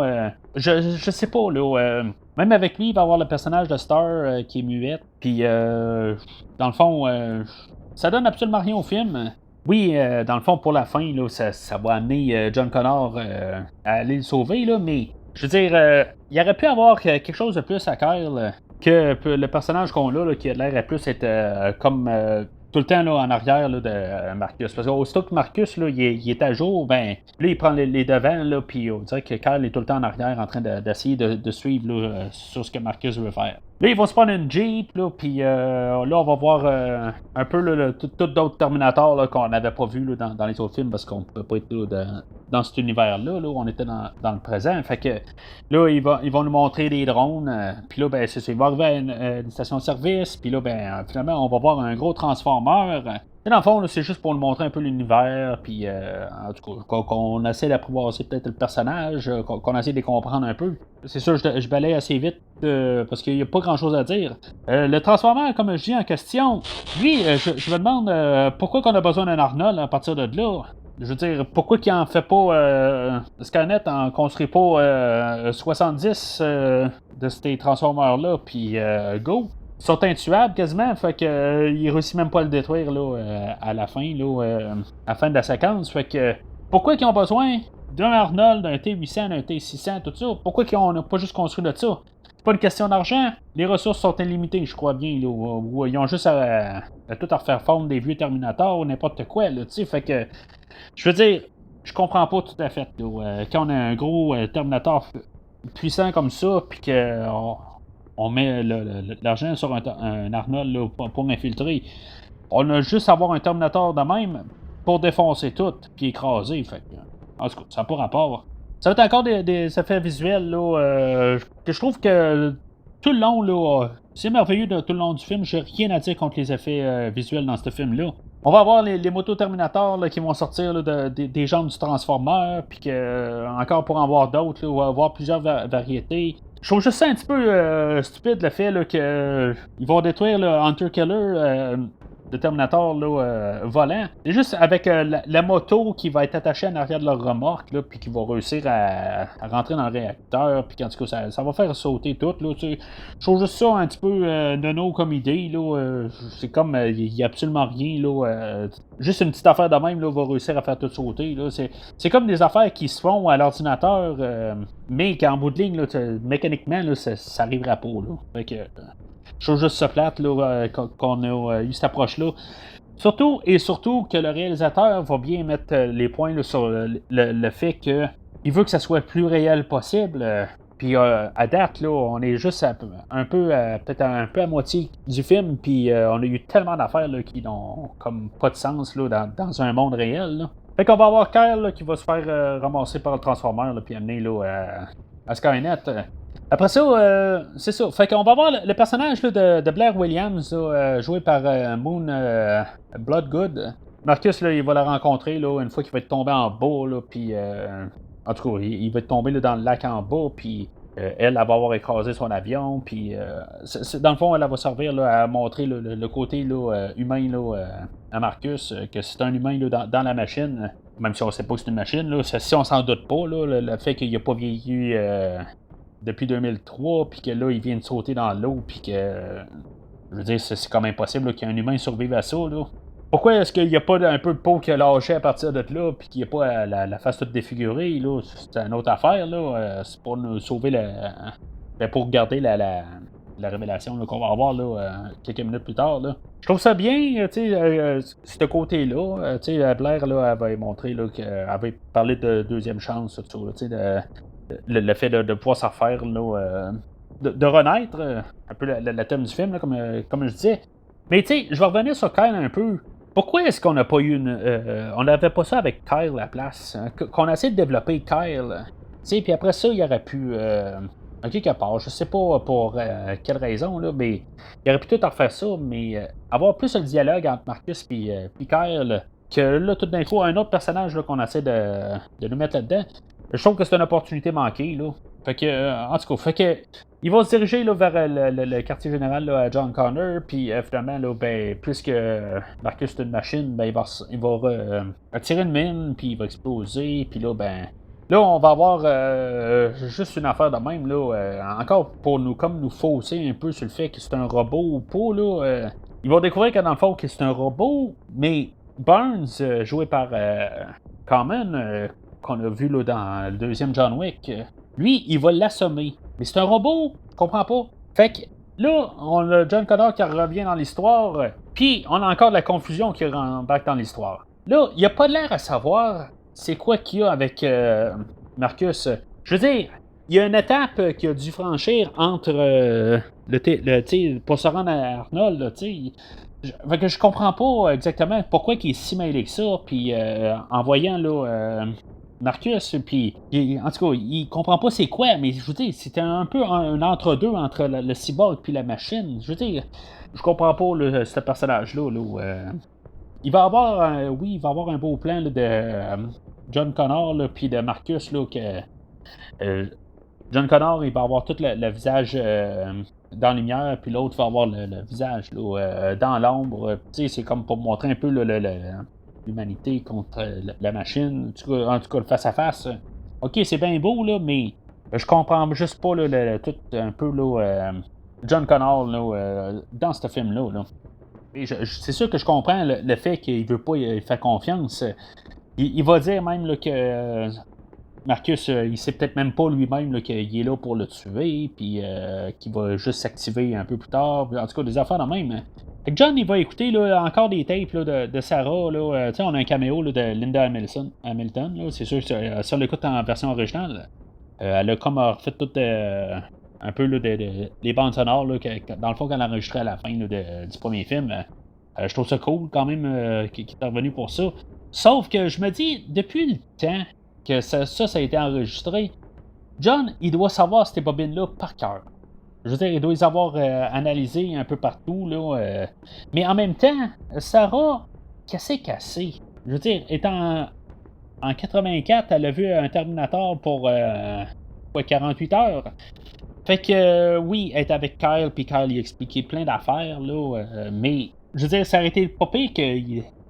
Je sais pas, là. Même avec lui, il va avoir le personnage de Star qui est muette, puis dans le fond, ça donne absolument rien au film. Oui, dans le fond, pour la fin, là, ça va amener John Connor à aller le sauver, là, mais je veux dire, il aurait pu avoir quelque chose de plus à Kyle que le personnage qu'on a, là, qui a l'air à plus être comme tout le temps là, en arrière là, de Marcus. Parce qu'aussitôt que Marcus là, il est à jour, ben là, il prend les devants, là, puis on dirait que Kyle est tout le temps en arrière en train d'essayer de suivre là, sur ce que Marcus veut faire. Là, ils vont se prendre une Jeep, là, puis là, on va voir un peu tout d'autres Terminators là, qu'on n'avait pas vu là, dans les autres films parce qu'on ne pouvait pas être là, dans cet univers-là. Là, on était dans le présent. Fait que là, ils vont nous montrer des drones. Puis là, ben, c'est ça. Il va arriver à une station de service. Puis là, ben, finalement, on va voir un gros transformeur. Et dans le fond, là, c'est juste pour nous montrer un peu l'univers, puis en tout cas, qu'on essaie d'apprivoiser peut-être le personnage, qu'on essaie de les comprendre un peu. C'est sûr, je balaye assez vite, parce qu'il n'y a pas grand-chose à dire. Le transformeur, comme je dis en question, lui, je me demande pourquoi qu'on a besoin d'un Arnold à partir de là. Je veux dire, pourquoi qu'il en fait pas Skynet en construit pas 70 de ces transformeurs-là, puis go? Ils sont intuables quasiment, fait que il réussit même pas à le détruire là, à la fin, à la fin de la séquence. Fait que pourquoi ils ont besoin d'un Arnold, d'un T800, d'un T600, tout ça? Pourquoi on n'a pas juste construit de ça? C'est pas une question d'argent. Les ressources sont illimitées, je crois bien. Là, où ils ont juste à tout à refaire fondre des vieux Terminators ou n'importe quoi. Là, fait que je veux dire, je comprends pas tout à fait. Là, quand on a un gros Terminator puissant comme ça, puis que on met l'argent sur un Arnold là, pour infiltrer. On a juste à avoir un Terminator de même pour défoncer tout puis écraser. Fait en tout cas, ça n'a pas rapport. Ça va être encore des effets visuels là, que je trouve que tout le long, là, c'est merveilleux tout le long du film. J'ai rien à dire contre les effets visuels dans ce film-là. On va avoir les motos Terminator là, qui vont sortir là, des jambes du Transformer, puis que encore pour en voir d'autres, on va avoir plusieurs variétés. Je trouve juste ça un petit peu stupide le fait là, qu'ils vont détruire le Hunter Killer de Terminator là, volant. C'est juste avec la moto qui va être attachée en arrière de leur remorque, là, puis qui va réussir à rentrer dans le réacteur, puis en tout cas, ça va faire sauter tout. Là, je trouve juste ça un petit peu nono comme idée. Là, c'est comme il n'y a absolument rien. Là, juste une petite affaire de même là, va réussir à faire tout sauter. Là, c'est comme des affaires qui se font à l'ordinateur, mais qu'en bout de ligne, là, mécaniquement, là, ça n'arrivera pas. Là. Fait que, je trouve juste ça plate là, qu'on a eu cette approche-là. Surtout que le réalisateur va bien mettre les points là, sur le fait qu'il veut que ça soit le plus réel possible. Puis à date, là, on est juste peut-être un peu à moitié du film, puis on a eu tellement d'affaires là, qui n'ont comme pas de sens là, dans un monde réel. Là. Fait qu'on va avoir Kyle là, qui va se faire ramasser par le Transformer, puis amener là, à Skynet. Après ça, c'est ça. Fait qu'on va voir le personnage là, de Blair Williams, là, joué par Moon Bloodgood. Marcus, là, il va la rencontrer là, une fois qu'il va être tombé en bas, là, puis en tout cas, il va être tombé là, dans le lac en bas, puis elle va avoir écrasé son avion, puis dans le fond, elle va servir là, à montrer là, le côté là, humain là, à Marcus, que c'est un humain là, dans la machine, même si on sait pas que c'est une machine, là, si on s'en doute pas, là, le fait qu'il n'a pas vieilli depuis 2003, puis que là, il vient de sauter dans l'eau, puis que, je veux dire, c'est comme impossible qu'un humain survive à ça, là. Pourquoi est-ce qu'il n'y a pas un peu de peau qui a lâché à partir de là, puis qu'il n'y a pas la face toute défigurée, là? C'est une autre affaire, là. C'est pour nous sauver pour garder la révélation là, qu'on va avoir là, quelques minutes plus tard, là. Je trouve ça bien, tu sais, ce côté-là. Tu sais, Blair, là, elle va montrer là, qu'elle va parler de deuxième chance, tout ça, tu sais, le fait de pouvoir s'en faire, là, de renaître, un peu le thème du film, là, comme je disais. Mais tu sais, je vais revenir sur Kyle un peu. Pourquoi est-ce qu'on n'a pas eu on n'avait pas ça avec Kyle à la place? Hein? Qu'on a essayé de développer Kyle. Tu sais, puis après ça, il aurait pu. Quelque part, je sais pas pour quelle raison, là, mais il aurait pu tout en faire ça, mais avoir plus le dialogue entre Marcus et Kyle, que là, tout d'un coup, un autre personnage là, qu'on essaie de nous mettre là-dedans, je trouve que c'est une opportunité manquée, là. Fait que, en tout cas, fait que, il va se diriger là, vers le quartier général là, à John Connor, puis finalement, là, ben, puisque Marcus est une machine, ben, il va attirer une mine, puis il va exploser, puis là, ben, là, on va avoir juste une affaire de même, là, encore pour nous fausser un peu sur le fait que c'est un robot ou pas, là. Ils vont découvrir que dans le fond, que c'est un robot, mais Burns, joué par Common, qu'on a vu là, dans le deuxième John Wick, lui, il va l'assommer. Mais c'est un robot, je comprends pas. Fait que là, on a John Connor qui revient dans l'histoire, puis on a encore de la confusion qui embarque dans l'histoire. Là, il n'y a pas l'air à savoir c'est quoi qu'il y a avec Marcus. Je veux dire, il y a une étape qu'il a dû franchir entre pour se rendre à Arnold, là, tu sais. Fait que je comprends pas exactement pourquoi il est si mêlé que ça, puis en voyant là, Marcus, puis en tout cas, il comprend pas c'est quoi, mais je veux dire, c'était un peu un entre-deux entre le cyborg puis la machine. Je veux dire, je comprends pas ce personnage-là. Là, il va avoir, oui, il va avoir un beau plan là, de John Connor, puis de Marcus, là, que John Connor, il va avoir tout le visage dans la lumière, puis l'autre va avoir le visage là, dans l'ombre. Tu sais, c'est comme pour montrer un peu l'humanité contre la machine. En tout cas, le face-à-face. Ok, c'est bien beau, là, mais je comprends juste pas là, tout un peu là, John Connor là, dans ce film-là. Là. Et c'est sûr que je comprends le fait qu'il veut pas y faire confiance. Il va dire même là, que Marcus, il sait peut-être même pas lui-même là, qu'il est là pour le tuer, puis qu'il va juste s'activer un peu plus tard. En tout cas, des affaires de même. Fait que John, il va écouter là, encore des tapes là, de Sarah. Là, on a un caméo là, de Linda Hamilton. Là, c'est sûr que si on l'écoute en version originale, elle a comme refait tout un peu là, les bandes sonores, là, dans le fond, qu'elle a enregistré à la fin là, du premier film. Je trouve ça cool quand même qu'il est revenu pour ça. Sauf que je me dis, depuis le temps que ça a été enregistré, John, il doit savoir ces bobines-là par cœur. Je veux dire, il doit les avoir analysées un peu partout, là. Mais en même temps, Sarah, cassé. Je veux dire, étant en 84, elle a vu un Terminator pour 48 heures. Fait que, oui, elle est avec Kyle, puis Kyle, il expliquait plein d'affaires, là. Mais, je veux dire, ça aurait été pas pire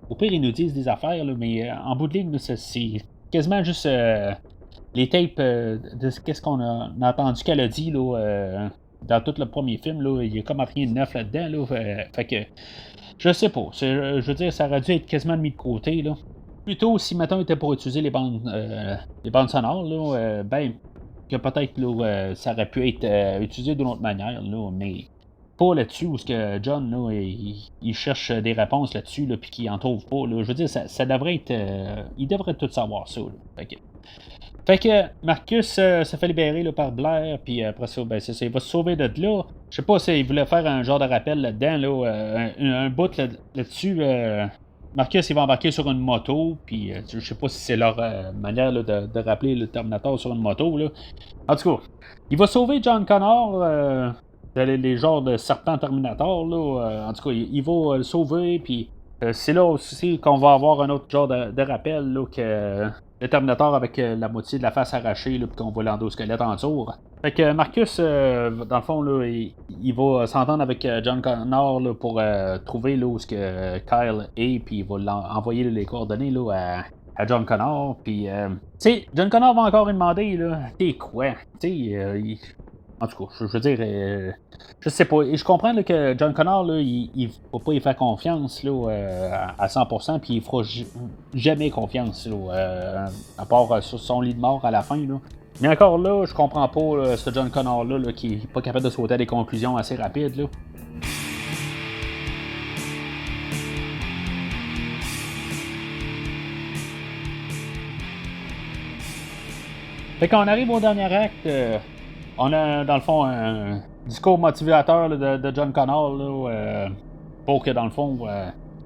au pire, ils nous disent des affaires, là, mais en bout de ligne, là, c'est quasiment juste les tapes de qu'est-ce qu'on a entendu qu'elle a dit là, dans tout le premier film. Là, il y a comme rien de neuf là-dedans. Là, fait que je sais pas. Je veux dire, ça aurait dû être quasiment mis de côté. Là. Plutôt si maintenant était pour utiliser les bandes sonores, là, ben que peut-être là, ça aurait pu être utilisé d'une autre manière, là, mais pas là-dessus où ce que John là, il cherche des réponses là-dessus là, puis qu'il en trouve pas. Là. Je veux dire, ça devrait être. Il devrait tout savoir ça. Là. Fait que Marcus se fait libérer là, par Blair, puis après ça, ben, c'est ça, il va se sauver de là. Je sais pas s'il voulait faire un genre de rappel là-dedans, là, un bout là-dessus. Marcus, il va embarquer sur une moto, puis je sais pas si c'est leur manière là, de rappeler le Terminator sur une moto. Là. En tout cas, il va sauver John Connor, les genres de serpents Terminator. Là, en tout cas, il va le sauver, puis c'est là aussi qu'on va avoir un autre genre de rappel là, que le Terminator avec la moitié de la face arrachée, puis qu'on voit l'endosquelette en dessous. Fait que Marcus, dans le fond, là, il va s'entendre avec John Connor là, pour trouver là, où ce que Kyle est, puis il va envoyer les coordonnées là, à John Connor. Puis, tu sais, John Connor va encore lui demander, là, t'es quoi? Tu sais, en tout cas, je veux dire, je sais pas. Et je comprends là, que John Connor, là, il va pas y faire confiance là, à 100%, puis il fera jamais confiance, là, à part sur son lit de mort à la fin. Là. Mais encore là, je comprends pas là, ce John Connor-là là, qui est pas capable de sauter à des conclusions assez rapides. Là. Fait qu'on arrive au dernier acte, on a dans le fond un discours motivateur là, de John Connor là, pour que dans le fond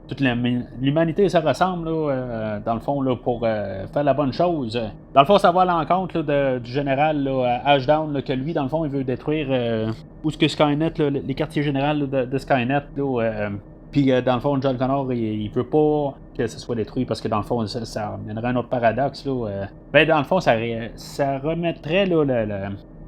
toute l'humanité se ressemble là, dans le fond là, pour faire la bonne chose. Dans le fond, ça va à l'encontre là, du général là, Ashdown là, que lui dans le fond il veut détruire où ce que Skynet, là, les quartiers généraux de Skynet. Puis dans le fond, John Connor, il veut pas que ça soit détruit parce que dans le fond, ça amènerait un autre paradoxe. Là, ben dans le fond, ça remettrait là,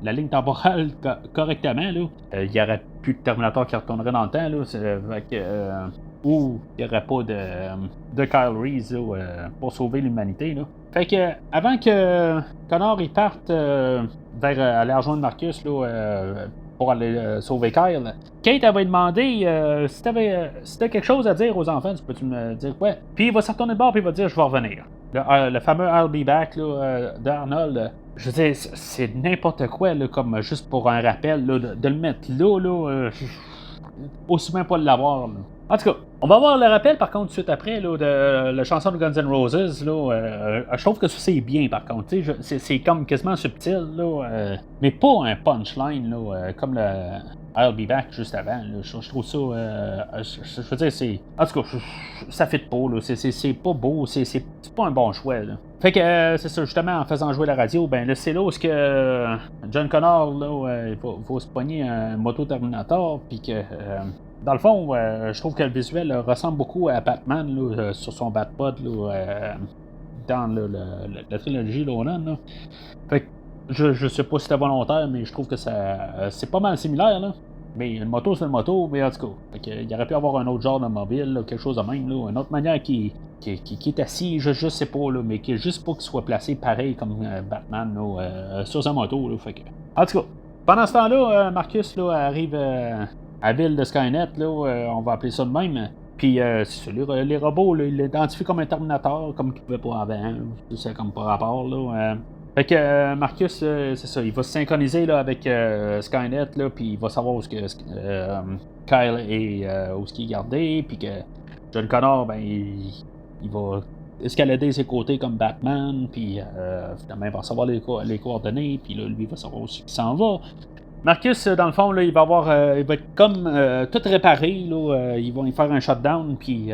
la ligne temporale correctement. Il n'y aurait plus de Terminator qui retournerait dans le temps. Là, ou il n'y aurait pas de Kyle Reese là, pour sauver l'humanité. Là. Fait que avant que Connor il parte vers aller rejoindre Marcus là, pour aller sauver Kyle, Kate avait demandé si t'as quelque chose à dire aux enfants, tu peux-tu me dire quoi? Puis il va se retourner de bord et il va dire je vais revenir. Le fameux I'll be back là, d'Arnold. Je veux dire, c'est n'importe quoi là, comme juste pour un rappel là, de le mettre là, aussi bien pas l'avoir. Là. En tout cas, on va voir le rappel par contre tout de suite après là, de la chanson de Guns N' Roses. Là, je trouve que ça c'est bien par contre. C'est comme quasiment subtil, là, mais pas un punchline là, comme le I'll Be Back juste avant. Là. Je trouve ça. Je veux dire, c'est. En tout cas, ça fit pas. Là. C'est pas beau. C'est pas un bon choix. Là. Fait que c'est ça, justement, en faisant jouer la radio, ben là, c'est là où John Connor là, il va se pogner un moto Terminator, puis que. Dans le fond, je trouve que le visuel ressemble beaucoup à Batman là, sur son Batpod là, dans la trilogie Nolan. Là. Fait que je sais pas si c'était volontaire, mais je trouve que c'est pas mal similaire. Là. Mais une moto, c'est une moto, mais en tout cas, il aurait pu avoir un autre genre de mobile, là, quelque chose de même, là, une autre manière qui est assis, je sais pas, là, mais qui est juste pas qu'il soit placé pareil comme Batman là, sur sa moto. Là, fait que... En tout cas, pendant ce temps-là, Marcus là, arrive à la ville de Skynet, là, on va appeler ça de même. Puis c'est ça, les robots, là, ils l'identifient comme un Terminator, comme qu'ils pouvaient pas avant. C'est comme par rapport. Là, fait que Marcus, c'est ça, il va se synchroniser là, avec Skynet, là, puis il va savoir où Kyle est, où est gardé, puis que John Connor, ben, il va escalader ses côtés comme Batman, puis finalement, il va recevoir les coordonnées, puis là, lui, il va savoir où il s'en va. Marcus, dans le fond, là, il va être comme tout réparé. Là, ils vont y faire un shutdown, puis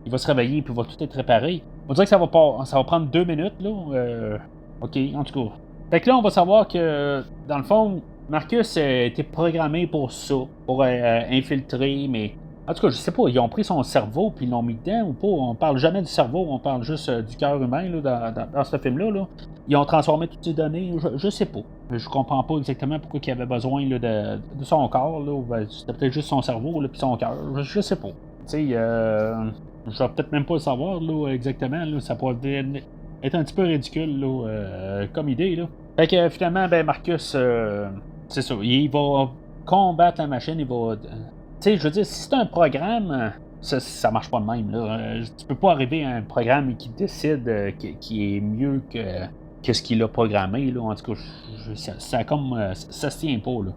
il va se réveiller, puis il va tout être réparé. On dirait que ça va prendre 2 minutes. Là, OK, en tout cas. Fait que là, on va savoir que, dans le fond, Marcus a été programmé pour ça, pour infiltrer, mais en tout cas, je sais pas, ils ont pris son cerveau puis ils l'ont mis dedans ou pas. On parle jamais du cerveau, on parle juste du cœur humain là, dans ce film-là. Là. Ils ont transformé toutes ces données, je sais pas. Je comprends pas exactement pourquoi il avait besoin là, de son corps. Là, ben, c'était peut-être juste son cerveau puis son cœur. Je sais pas. Tu sais, je vais peut-être même pas le savoir là, exactement. Là, ça pourrait être un petit peu ridicule là, comme idée. Là. Fait que finalement, ben Marcus, c'est ça, il va combattre la machine, il va. Tu sais, je veux dire, si c'est un programme, ça marche pas de même. Là. Tu peux pas arriver à un programme qui décide qui est mieux que ce qu'il a programmé. Là. En tout cas, ça se tient pas. Là.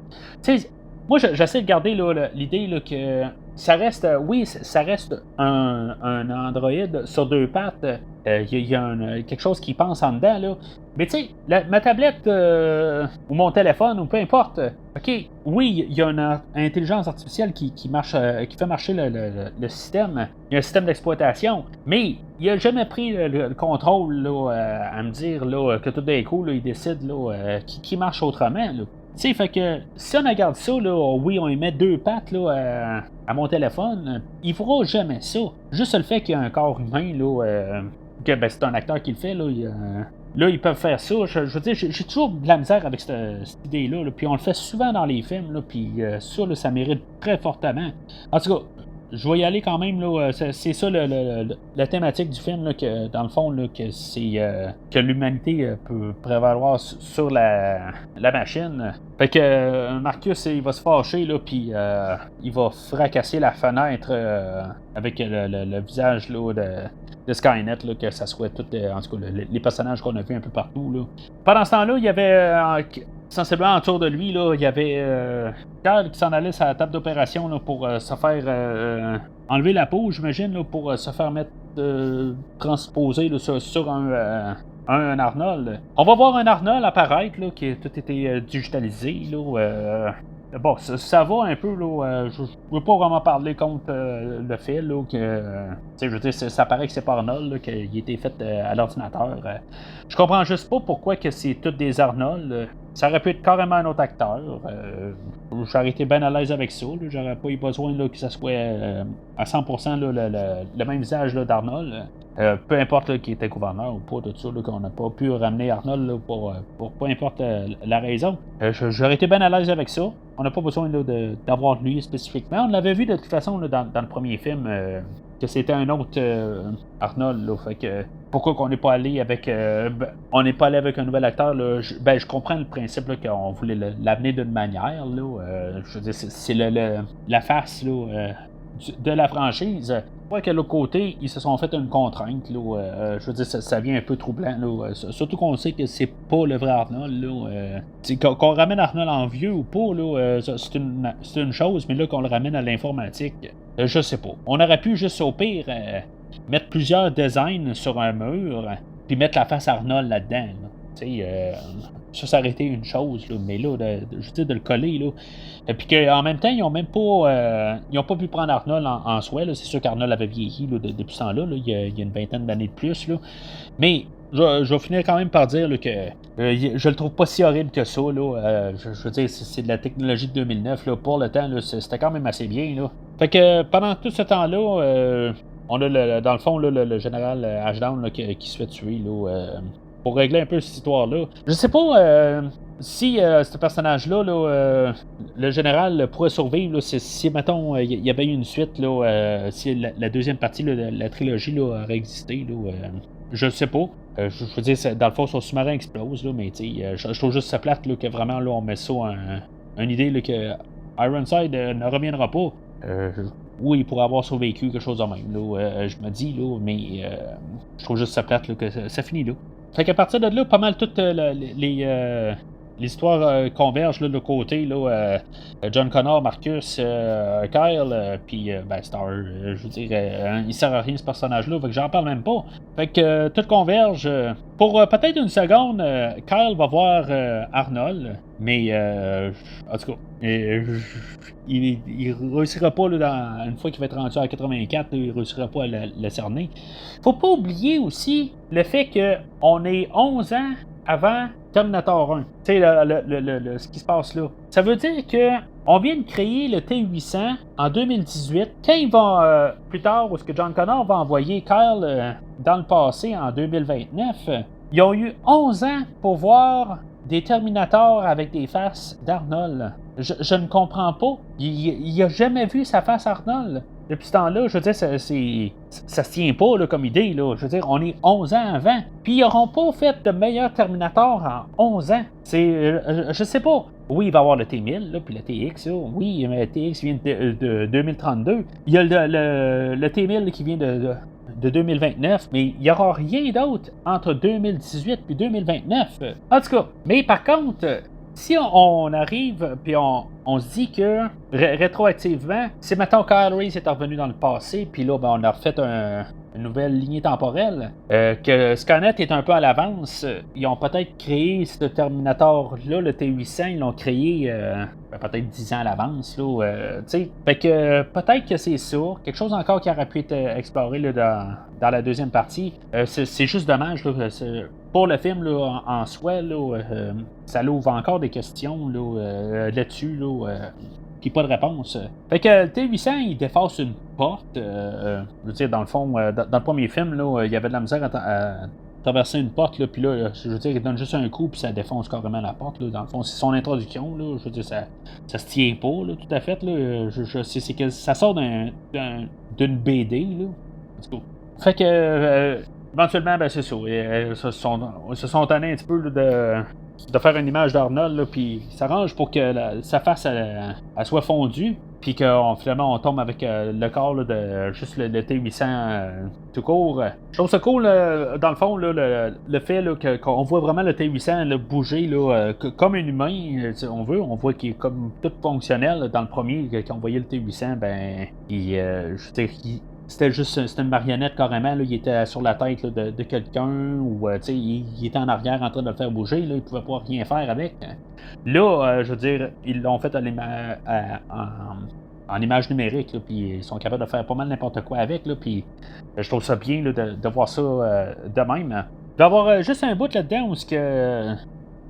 Tu sais, moi, j'essaie de garder là, l'idée là, que ça reste, oui, ça reste un androïde sur 2 pattes. Il y a quelque chose qui pense en dedans. Là. Mais tu sais, ma tablette ou mon téléphone ou peu importe, OK, oui, il y a une intelligence artificielle qui marche, qui fait marcher le système. Il y a un système d'exploitation, mais il n'a jamais pris le contrôle là, à me dire là, que tout d'un coup, là, il décide là, qui marche autrement. Là. Tu sais, fait que si on regarde ça, là, oui, on y met 2 pattes là, à mon téléphone, il fera jamais ça. Juste le fait qu'il y a un corps humain, là, que ben, c'est un acteur qui le fait, là, là, ils peuvent faire ça. Je veux dire, j'ai toujours de la misère avec cette idée-là. Là, puis on le fait souvent dans les films, là, puis ça, là, ça mérite très fortement. En tout cas, je vais y aller quand même. Là, c'est ça la thématique du film, là, que, dans le fond, là, que c'est que l'humanité peut prévaloir sur la machine. Fait que Marcus, il va se fâcher, là, puis il va fracasser la fenêtre avec le visage là, de Skynet, là, que ça soit tout, en tout cas, les personnages qu'on a vus un peu partout. Là. Pendant ce temps-là, il y avait sensiblement autour de lui, là, il y avait Carl qui s'en allait sur la table d'opération là, pour se faire enlever la peau, j'imagine, là, pour se faire mettre transposer là, sur un Arnold. On va voir un Arnold apparaître là, qui a tout été digitalisé. Là, bon, ça va un peu, là. Je veux pas vraiment parler contre le fait là, que. Je veux dire, ça paraît que c'est pas Arnold, là, qu'il a été fait à l'ordinateur. Je comprends juste pas pourquoi que c'est tous des Arnold. Ça aurait pu être carrément un autre acteur. J'aurais été bien à l'aise avec ça. Là. J'aurais pas eu besoin là, que ça soit à 100% là, le même visage là, d'Arnold. Peu importe là, qui était gouverneur ou pas, tout ça, là, qu'on n'a pas pu ramener Arnold là, pour peu importe la raison. J'aurais été bien à l'aise avec ça. On n'a pas besoin là, d'avoir lui spécifiquement. On l'avait vu de toute façon là, dans le premier film que c'était un autre Arnold. Là, fait que pourquoi qu'on n'est pas allé avec on n'est pas allé avec un nouvel acteur là, je comprends le principe là, qu'on voulait l'amener d'une manière. Là, je veux dire, c'est la face là, de la franchise. Que de l'autre côté, ils se sont fait une contrainte. Là, je veux dire, ça vient un peu troublant. Là, surtout qu'on sait que c'est pas le vrai Arnold. Là, qu'on ramène Arnold en vieux ou pas, là, c'est une chose, mais là, qu'on le ramène à l'informatique, je sais pas. On aurait pu juste au pire mettre plusieurs designs sur un mur, puis mettre la face Arnold là-dedans. Là. Ça aurait été une chose, là, mais là, je veux dire, de le coller, là. Et puis qu'en même temps, ils ont même pas ils ont pas pu prendre Arnold en soi. Là. C'est sûr qu'Arnold avait vieilli là, depuis ce temps-là. Là. Il y a une vingtaine d'années de plus. Là. Mais je vais finir quand même par dire là, que je le trouve pas si horrible que ça. Là. Je veux dire, c'est de la technologie de 2009. Là. Pour le temps, là, c'était quand même assez bien. Là. Fait que pendant tout ce temps-là, on a dans le fond là, le général Ashdown là, qui se fait tuer. Là, pour régler un peu cette histoire-là. Je sais pas si ce personnage-là, là, le général pourrait survivre là, si mettons, il y avait eu une suite, là, si la deuxième partie là, de la trilogie là, aurait existé. Là, je sais pas. Je veux dire, dans le fond, son sous-marin explose, là, mais je trouve juste ça plate là, que vraiment là, on met ça une idée là, que Ironside ne reviendra pas. Oui, il pourrait avoir survécu, quelque chose de même. Là, je me dis, là, mais je trouve juste ça plate là, que ça finit là. Fait qu'à partir de là, pas mal toutes l'histoire converge là, de côté. Là, John Connor, Marcus, Kyle, puis Star. Je veux dire, il sert à rien ce personnage-là, fait que j'en parle même pas. Fait que tout converge. Pour peut-être une seconde, Kyle va voir Arnold, mais en tout cas, il réussira pas, là, une fois qu'il va être rendu à 84, là, il réussira pas à le cerner. Faut pas oublier aussi le fait qu'on est 11 ans avant Terminator 1. Tu sais, ce qui se passe là. Ça veut dire que on vient de créer le T-800 en 2018. Quand il va, plus tard, où est-ce que John Connor va envoyer Kyle dans le passé en 2029, ils ont eu 11 ans pour voir des Terminators avec des faces d'Arnold. Je ne comprends pas. Il a jamais vu sa face Arnold. Depuis ce temps-là, je veux dire, ça se tient pas là, comme idée. Là. Je veux dire, on est 11 ans avant. Puis ils n'auront pas fait de meilleurs Terminator en 11 ans. Je sais pas. Oui, il va y avoir le T1000, là, puis le TX. Là. Oui, mais le TX vient de 2032. Il y a le T1000 qui vient de 2029, mais il n'y aura rien d'autre entre 2018 et 2029. En tout cas, mais par contre, si on arrive puis on se dit que rétroactivement, si maintenant Kyle Reese est revenu dans le passé, puis là on a refait une nouvelle lignée temporelle, que Skynet est un peu à l'avance, ils ont peut-être créé ce Terminator-là, le T-800, ils l'ont créé peut-être 10 ans à l'avance. Fait que peut-être que c'est ça, quelque chose encore qui aurait pu être exploré là, dans la deuxième partie. C'est juste dommage là, pour le film en soi, ça l'ouvre encore des questions là-dessus, qui pas de réponse. Fait que le T-800, il défasse une porte. Je veux dire, dans le fond, dans le premier film, il y avait de la misère à traverser une porte, là, puis là, je veux dire, il donne juste un coup, puis ça défonce carrément la porte, là. Dans le fond, c'est son introduction, là. Je veux dire, ça se tient pas, là, tout à fait, là. C'est que ça sort d'une BD, là. En tout cas. Fait que, éventuellement, ben, c'est ça. Ils se sont tannés un petit peu là, de faire une image d'Arnold, là, puis il s'arrange pour que sa face elle soit fondue, puis que finalement on tombe avec le corps là, de juste le T-800 tout court. Je trouve ça cool, dans le fond, là, le fait là, qu'on voit vraiment le T-800 là, bouger là, comme un humain, on voit qu'il est comme tout fonctionnel. Là, dans le premier, quand on voyait le T-800, ben, je veux dire, c'était une marionnette carrément, là, il était sur la tête là, de quelqu'un, ou il était en arrière en train de le faire bouger, là, il pouvait pas rien faire avec. Là, je veux dire, ils l'ont fait en image numérique, là, puis ils sont capables de faire pas mal n'importe quoi avec, là, puis je trouve ça bien là, de voir ça de même. Il va y avoir juste un bout là-dedans où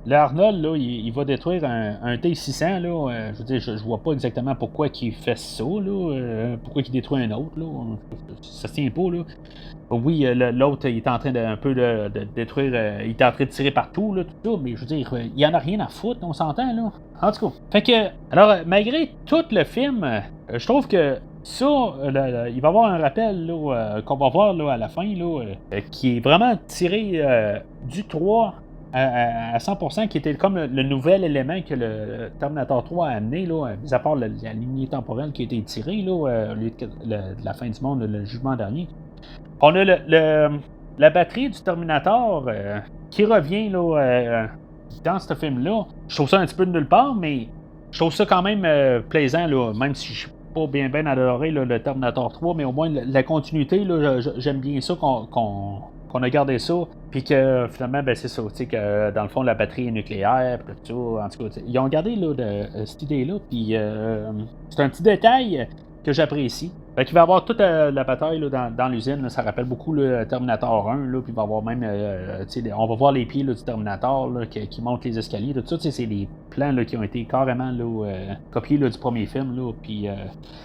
le Arnold, là, il va détruire un T-600, là. Je veux dire, je vois pas exactement pourquoi il fait ça, là. Pourquoi il détruit un autre, là. Ça se tient pas, là. Oui, l'autre, il est en train un peu de détruire. Il est en train de tirer partout, là, tout ça. Mais je veux dire, il en a rien à foutre, on s'entend, là. En tout cas. Fait que, alors, malgré tout le film, je trouve que ça, il va y avoir un rappel là, qu'on va voir là, à la fin, là, qui est vraiment tiré du 3 à 100%, qui était comme le nouvel élément que le Terminator 3 a amené, là, mis à part la lignée temporelle qui a été tirée là, au lieu de la fin du monde, le jugement dernier. On a la batterie du Terminator qui revient là, dans ce film-là. Je trouve ça un petit peu de nulle part, mais je trouve ça quand même plaisant, là, même si je suis pas bien adoré là, le Terminator 3, mais au moins la continuité, là, j'aime bien ça qu'on a gardé ça, puis que finalement, ben, c'est ça, tu sais, que dans le fond, la batterie est nucléaire, puis tout ça, en tout cas, ils ont gardé là, cette idée-là, puis c'est un petit détail que j'apprécie. Fait qu'il va y avoir toute la bataille là, dans l'usine, là, ça rappelle beaucoup le Terminator 1, là, puis il va y avoir même, on va voir les pieds là, du Terminator là, qui montent les escaliers, tout ça, c'est des plans là, qui ont été carrément là, copiés là, du premier film, là, puis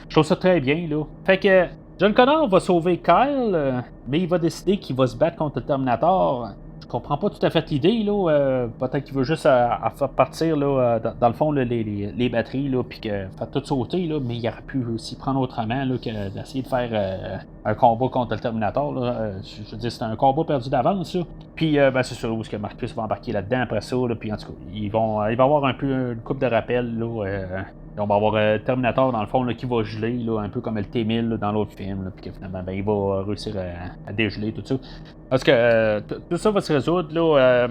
je trouve ça très bien, là. Fait que John Connor va sauver Kyle, mais il va décider qu'il va se battre contre le Terminator. Je comprends pas tout à fait l'idée, là. Peut-être qu'il veut juste faire partir, là, dans le fond, là, les batteries, là, puis faire tout sauter, là, mais il aurait pu aussi prendre autrement là, que d'essayer de faire un combat contre le Terminator. Là. Je veux dire, c'est un combat perdu d'avance, ça. Puis, ben, c'est sûr où est-ce que Marcus va embarquer là-dedans après ça, là, puis en tout cas, il va y avoir un peu une coupe de rappel, là. On va avoir Terminator, dans le fond, là, qui va geler, là, un peu comme le T-1000 là, dans l'autre film, puis que finalement, ben, il va réussir à dégeler tout ça. Parce que tout ça va se résoudre, là,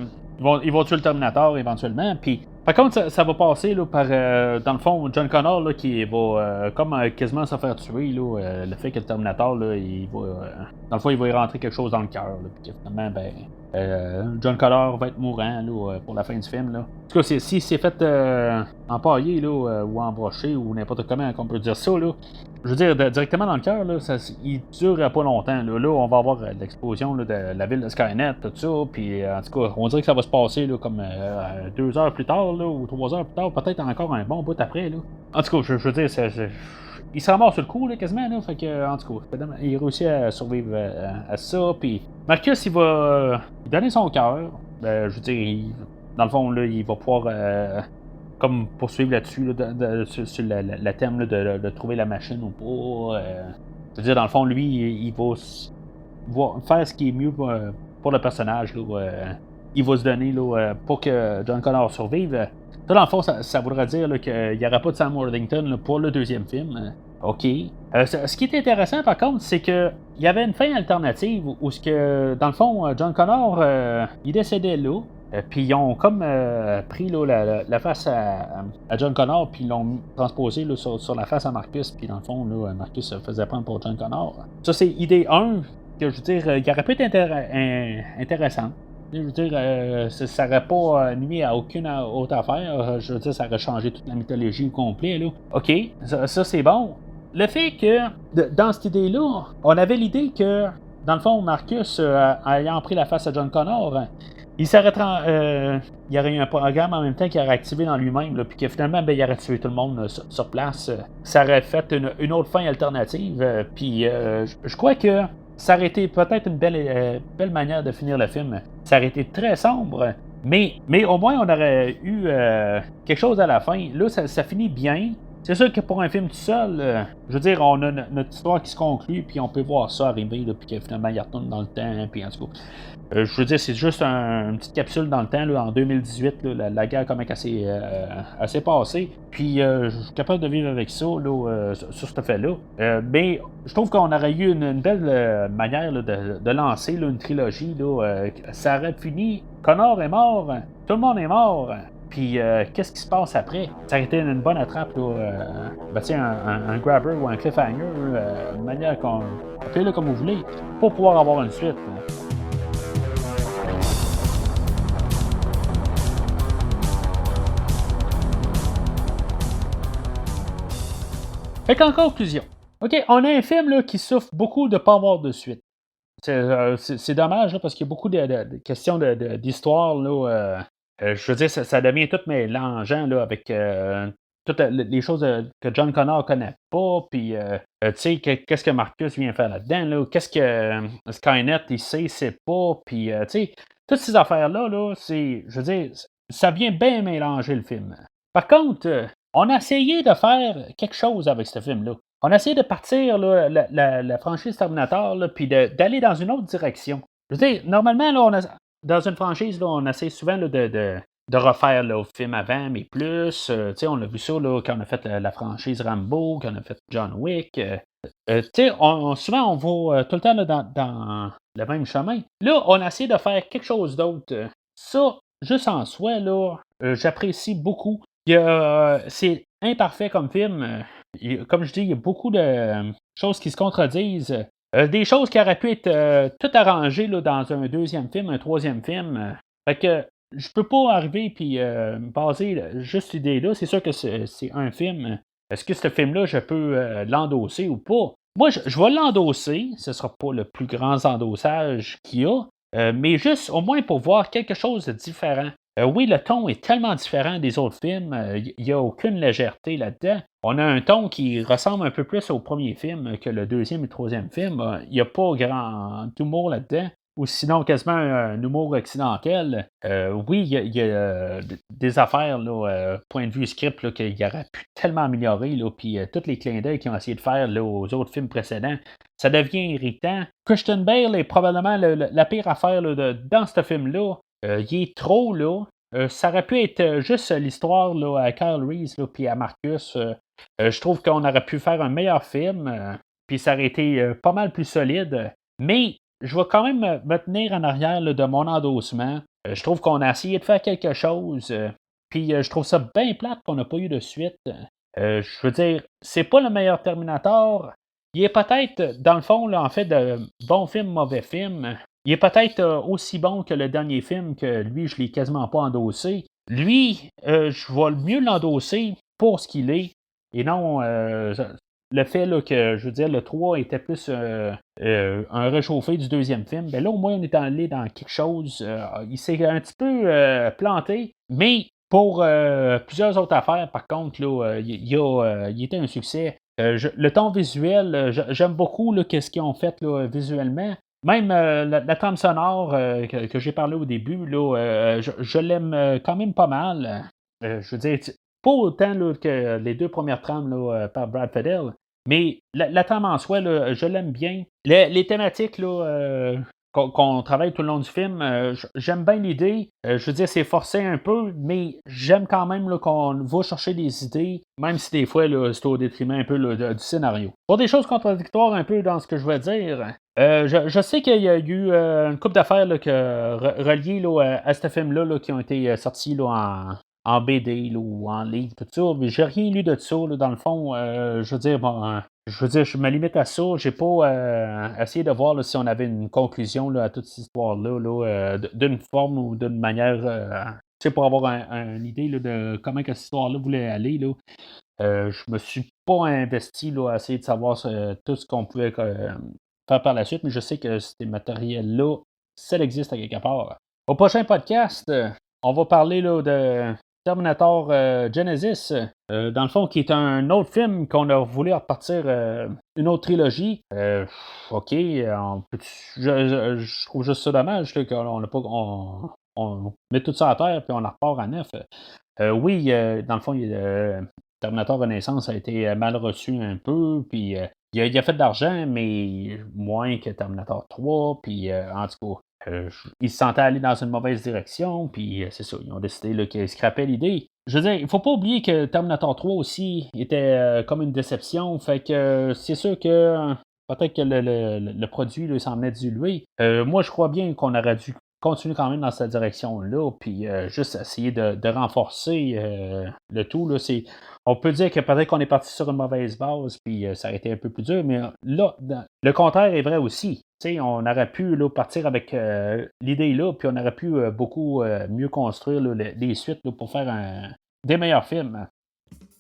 ils vont tuer le Terminator éventuellement, puis par contre, ça va passer là, par, dans le fond, John Connor, là, qui va comme quasiment se faire tuer, là, le fait que le Terminator, là, dans le fond, il va y rentrer quelque chose dans le cœur, puis que finalement, ben, John Connor va être mourant là, pour la fin du film. Là. En tout cas, s'il s'est fait empailler là, ou embrocher ou n'importe comment on peut dire ça, là, je veux dire, directement dans le cœur, il dure pas longtemps. Là, on va avoir l'explosion là, de la ville de Skynet, tout ça, puis en tout cas, on dirait que ça va se passer là, comme 2 heures plus tard, là, ou 3 heures plus tard, peut-être encore un bon bout après. Là. En tout cas, je veux dire, il se ramasse sur le coup, là, quasiment, là, fait que, en tout cas, il réussit à survivre à ça, puis Marcus, il va donner son cœur, je veux dire, dans le fond, là, il va pouvoir comme poursuivre là-dessus, là, sur le thème là, de trouver la machine ou pas. Je veux dire, dans le fond, lui, il va faire ce qui est mieux pour le personnage. Là, il va se donner là, pour que John Connor survive. Ça, dans le fond, ça voudrait dire qu'il n'y aura pas de Sam Worthington là, pour le deuxième film. OK. Ce qui est intéressant, par contre, c'est qu'il y avait une fin alternative où dans le fond, John Connor, il décédait là. Puis ils ont comme pris là, la face à John Connor, puis ils l'ont transposé là, sur la face à Marcus, puis dans le fond, là, Marcus se faisait prendre pour John Connor. Ça, c'est idée 1, que je veux dire, qui aurait pu être intéressant. Je veux dire, ça n'aurait pas nuit à aucune autre affaire. Je veux dire, ça aurait changé toute la mythologie au complet. Là. OK, ça c'est bon. Le fait que, dans cette idée-là, on avait l'idée que, dans le fond, Marcus, ayant pris la face à John Connor, il y aurait eu un programme en même temps qui aurait activé dans lui-même, là, puis que finalement, ben, il aurait tué tout le monde sur place. Ça aurait fait une autre fin alternative. Puis je crois que ça aurait été peut-être une belle manière de finir le film. Ça aurait été très sombre, mais au moins on aurait eu quelque chose à la fin. Là, ça finit bien. C'est sûr que pour un film tout seul, je veux dire, on a notre histoire qui se conclut, puis on peut voir ça arriver, là, puis que finalement il retourne dans le temps, puis en tout cas. Je veux dire, c'est juste une petite capsule dans le temps, là, en 2018, là, la guerre, comment elle s'est passée. Puis, je suis capable de vivre avec ça, là, sur cet fait-là. Mais je trouve qu'on aurait eu une belle manière là, de lancer là, une trilogie. Là, ça aurait fini, Connor est mort, tout le monde est mort. Puis, qu'est-ce qui se passe après? Ça aurait été une bonne attrape, là, ben, un grabber ou un cliffhanger, une manière qu'on. Appelez-le comme vous voulez, pour pouvoir avoir une suite. Fait qu'en conclusion, OK, on a un film là, qui souffre beaucoup de ne pas avoir de suite. C'est dommage là, parce qu'il y a beaucoup de questions d'histoire. Là, je veux dire, ça devient tout mélangeant là, avec toutes les choses que John Connor connaît pas. Puis, tu sais, qu'est-ce que Marcus vient faire là-dedans? Là, qu'est-ce que Skynet, il sait pas. Puis, tu sais, toutes ces affaires-là, là, je veux dire, ça vient bien mélanger le film. Par contre, on a essayé de faire quelque chose avec ce film-là. On a essayé de partir là, la franchise Terminator, là, puis d'aller dans une autre direction. Je veux dire, normalement, là, dans une franchise, là, on essaie souvent là, de refaire le film avant, mais plus. Tu sais, on a vu ça là, quand on a fait la franchise Rambo, quand on a fait John Wick. Tu sais, souvent, on va tout le temps là, dans le même chemin. Là, on a essayé de faire quelque chose d'autre. Ça, juste en soi, là, j'apprécie beaucoup. C'est imparfait comme film. Comme je dis, il y a beaucoup de choses qui se contredisent. Des choses qui auraient pu être tout arrangées là, dans un deuxième film, un troisième film. Fait que je peux pas arriver puis me baser juste l'idée-là. C'est sûr que c'est un film. Est-ce que ce film-là, je peux l'endosser ou pas? Moi, je vais l'endosser. Ce ne sera pas le plus grand endossage qu'il y a. Mais juste au moins pour voir quelque chose de différent. Oui, le ton est tellement différent des autres films, il n'y a aucune légèreté là-dedans. On a un ton qui ressemble un peu plus au premier film que le deuxième et le troisième film. Il n'y a pas grand humour là-dedans, ou sinon quasiment un humour occidental. Oui, il y a des affaires, là, point de vue script, là, qu'il aurait pu tellement améliorer, là, puis tous les clins d'œil qu'ils ont essayé de faire là, aux autres films précédents, ça devient irritant. Christian Bale est probablement la pire affaire là, dans ce film-là. Il est trop là. Ça aurait pu être juste l'histoire là, à Kyle Reese puis à Marcus. Je trouve qu'on aurait pu faire un meilleur film, puis ça aurait été pas mal plus solide. Mais je vais quand même me tenir en arrière là, de mon endossement. Je trouve qu'on a essayé de faire quelque chose. Puis je trouve ça bien plate qu'on n'a pas eu de suite. Je veux dire, c'est pas le meilleur Terminator. Il est peut-être, dans le fond, là, en fait, de bon film, mauvais film. Il est peut-être aussi bon que le dernier film, que lui, je ne l'ai quasiment pas endossé. Lui, je vais mieux l'endosser pour ce qu'il est. Et non, le fait là, que, je veux dire, le 3 était plus un réchauffé du deuxième film. Ben là, au moins, on est allé dans quelque chose. Il s'est un petit peu planté, mais pour plusieurs autres affaires, par contre, là, il était un succès. Le ton visuel, j'aime beaucoup là, ce qu'ils ont fait là, visuellement. Même la trame sonore que j'ai parlé au début, là, je l'aime quand même pas mal. Je veux dire, pas autant là, que les deux premières trames là, par Brad Fiedel, mais la trame en soi, là, je l'aime bien. Les thématiques là, qu'on travaille tout le long du film, j'aime bien l'idée. Je veux dire, c'est forcé un peu, mais j'aime quand même là, qu'on va chercher des idées, même si des fois, là, c'est au détriment un peu là, du scénario. Pour des choses contradictoires un peu dans ce que je veux dire, je sais qu'il y a eu une couple d'affaires là, reliées là, à ce film-là là, qui ont été sorties là, en BD là, ou en livre, tout ça, mais j'ai rien lu de ça, là, dans le fond. Je veux dire, bon, je me limite à ça. J'ai pas essayé de voir là, si on avait une conclusion là, à toute cette histoire-là, là, d'une forme ou d'une manière, tu sais, pour avoir une idée là, de comment que cette histoire-là voulait aller. Là. Je me suis pas investi là, à essayer de savoir tout ce qu'on pouvait faire par la suite, mais je sais que ces matériels-là, ça existe à quelque part. Au prochain podcast, on va parler là, de Terminator Genesis, dans le fond, qui est un autre film qu'on a voulu repartir une autre trilogie. OK, je trouve juste ça dommage là, qu'on n'a pas. On met tout ça à terre puis on en repart à neuf. Oui, dans le fond, Terminator Renaissance a été mal reçu un peu, puis il a fait de l'argent, mais moins que Terminator 3, puis en tout cas. Ils se sentaient aller dans une mauvaise direction, puis c'est ça, ils ont décidé là, qu'ils scrapaient l'idée. Je veux dire, il ne faut pas oublier que Terminator 3 aussi était comme une déception, fait que c'est sûr que peut-être que le produit là, s'en est dilué. Moi, je crois bien qu'on aurait dû continuer quand même dans cette direction-là, puis juste essayer de renforcer le tout. Là, on peut dire que peut-être qu'on est parti sur une mauvaise base, puis ça a été un peu plus dur, mais là, le contraire est vrai aussi. T'sais, on aurait pu là, partir avec l'idée là, puis on aurait pu beaucoup mieux construire là, les suites là, pour faire des meilleurs films.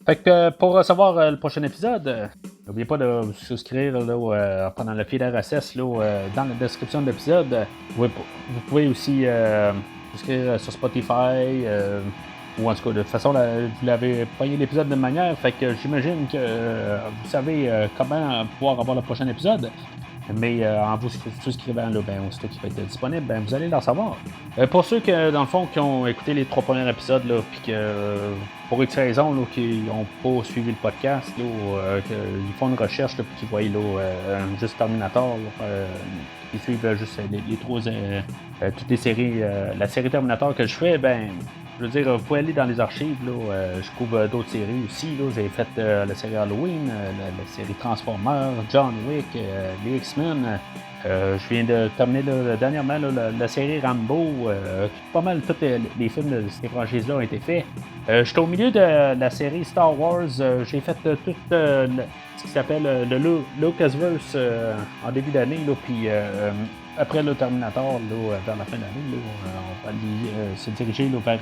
Fait que pour recevoir le prochain épisode, n'oubliez pas de vous souscrire là, pendant le fil RSS là, dans la description de l'épisode. Vous pouvez aussi souscrire sur Spotify. Ou en tout cas, de toute façon, vous l'avez pogné l'épisode de manière, fait que j'imagine que vous savez comment pouvoir avoir le prochain épisode. Mais en vous souscrivant, là, aussitôt qu'il va être disponible, vous allez l'en savoir. Pour ceux que, dans le fond, qui ont écouté les 3 premiers épisodes, puis que pour X raison, là, qui n'ont pas suivi le podcast, qu'ils font une recherche, puis qu'ils voient juste Terminator, ils suivent juste les 3, toutes les séries, la série Terminator que je fais, je veux dire, vous pouvez aller dans les archives, je couvre d'autres séries aussi. J'ai fait la série Halloween, la série Transformers, John Wick, les X-Men. Je viens de terminer dernièrement la série Rambo. Pas mal tous les films de ces franchises-là ont été faits. Je suis au milieu de la série Star Wars. J'ai fait tout ce qui s'appelle le Lucasverse en début d'année. Puis après le Terminator, vers la fin de l'année, on va aller se diriger vers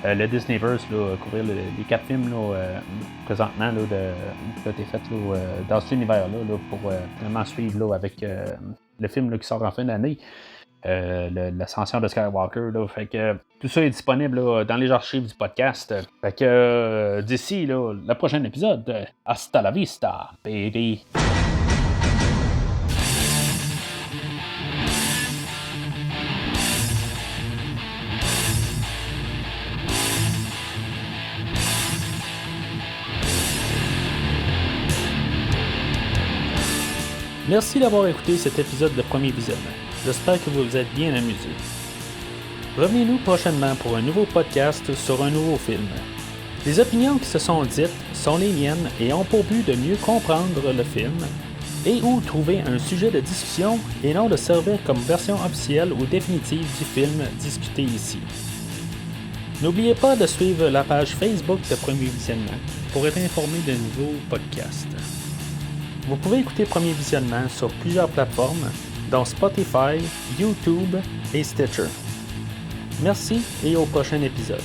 le Disneyverse, couvrir les 4 films présentement qui ont été faits dans cet univers-là, pour vraiment suivre avec le film qui sort en fin d'année. L'ascension de Skywalker. Fait que tout ça est disponible dans les archives du podcast. Fait que d'ici le prochain épisode, hasta la vista, baby! Merci d'avoir écouté cet épisode de Premier Visionnement. J'espère que vous vous êtes bien amusés. Revenez-nous prochainement pour un nouveau podcast sur un nouveau film. Les opinions qui se sont dites sont les miennes et ont pour but de mieux comprendre le film et ou trouver un sujet de discussion et non de servir comme version officielle ou définitive du film discuté ici. N'oubliez pas de suivre la page Facebook de Premier Visionnement pour être informé de nouveaux podcasts. Vous pouvez écouter Premier Visionnement sur plusieurs plateformes, dont Spotify, YouTube et Stitcher. Merci et au prochain épisode.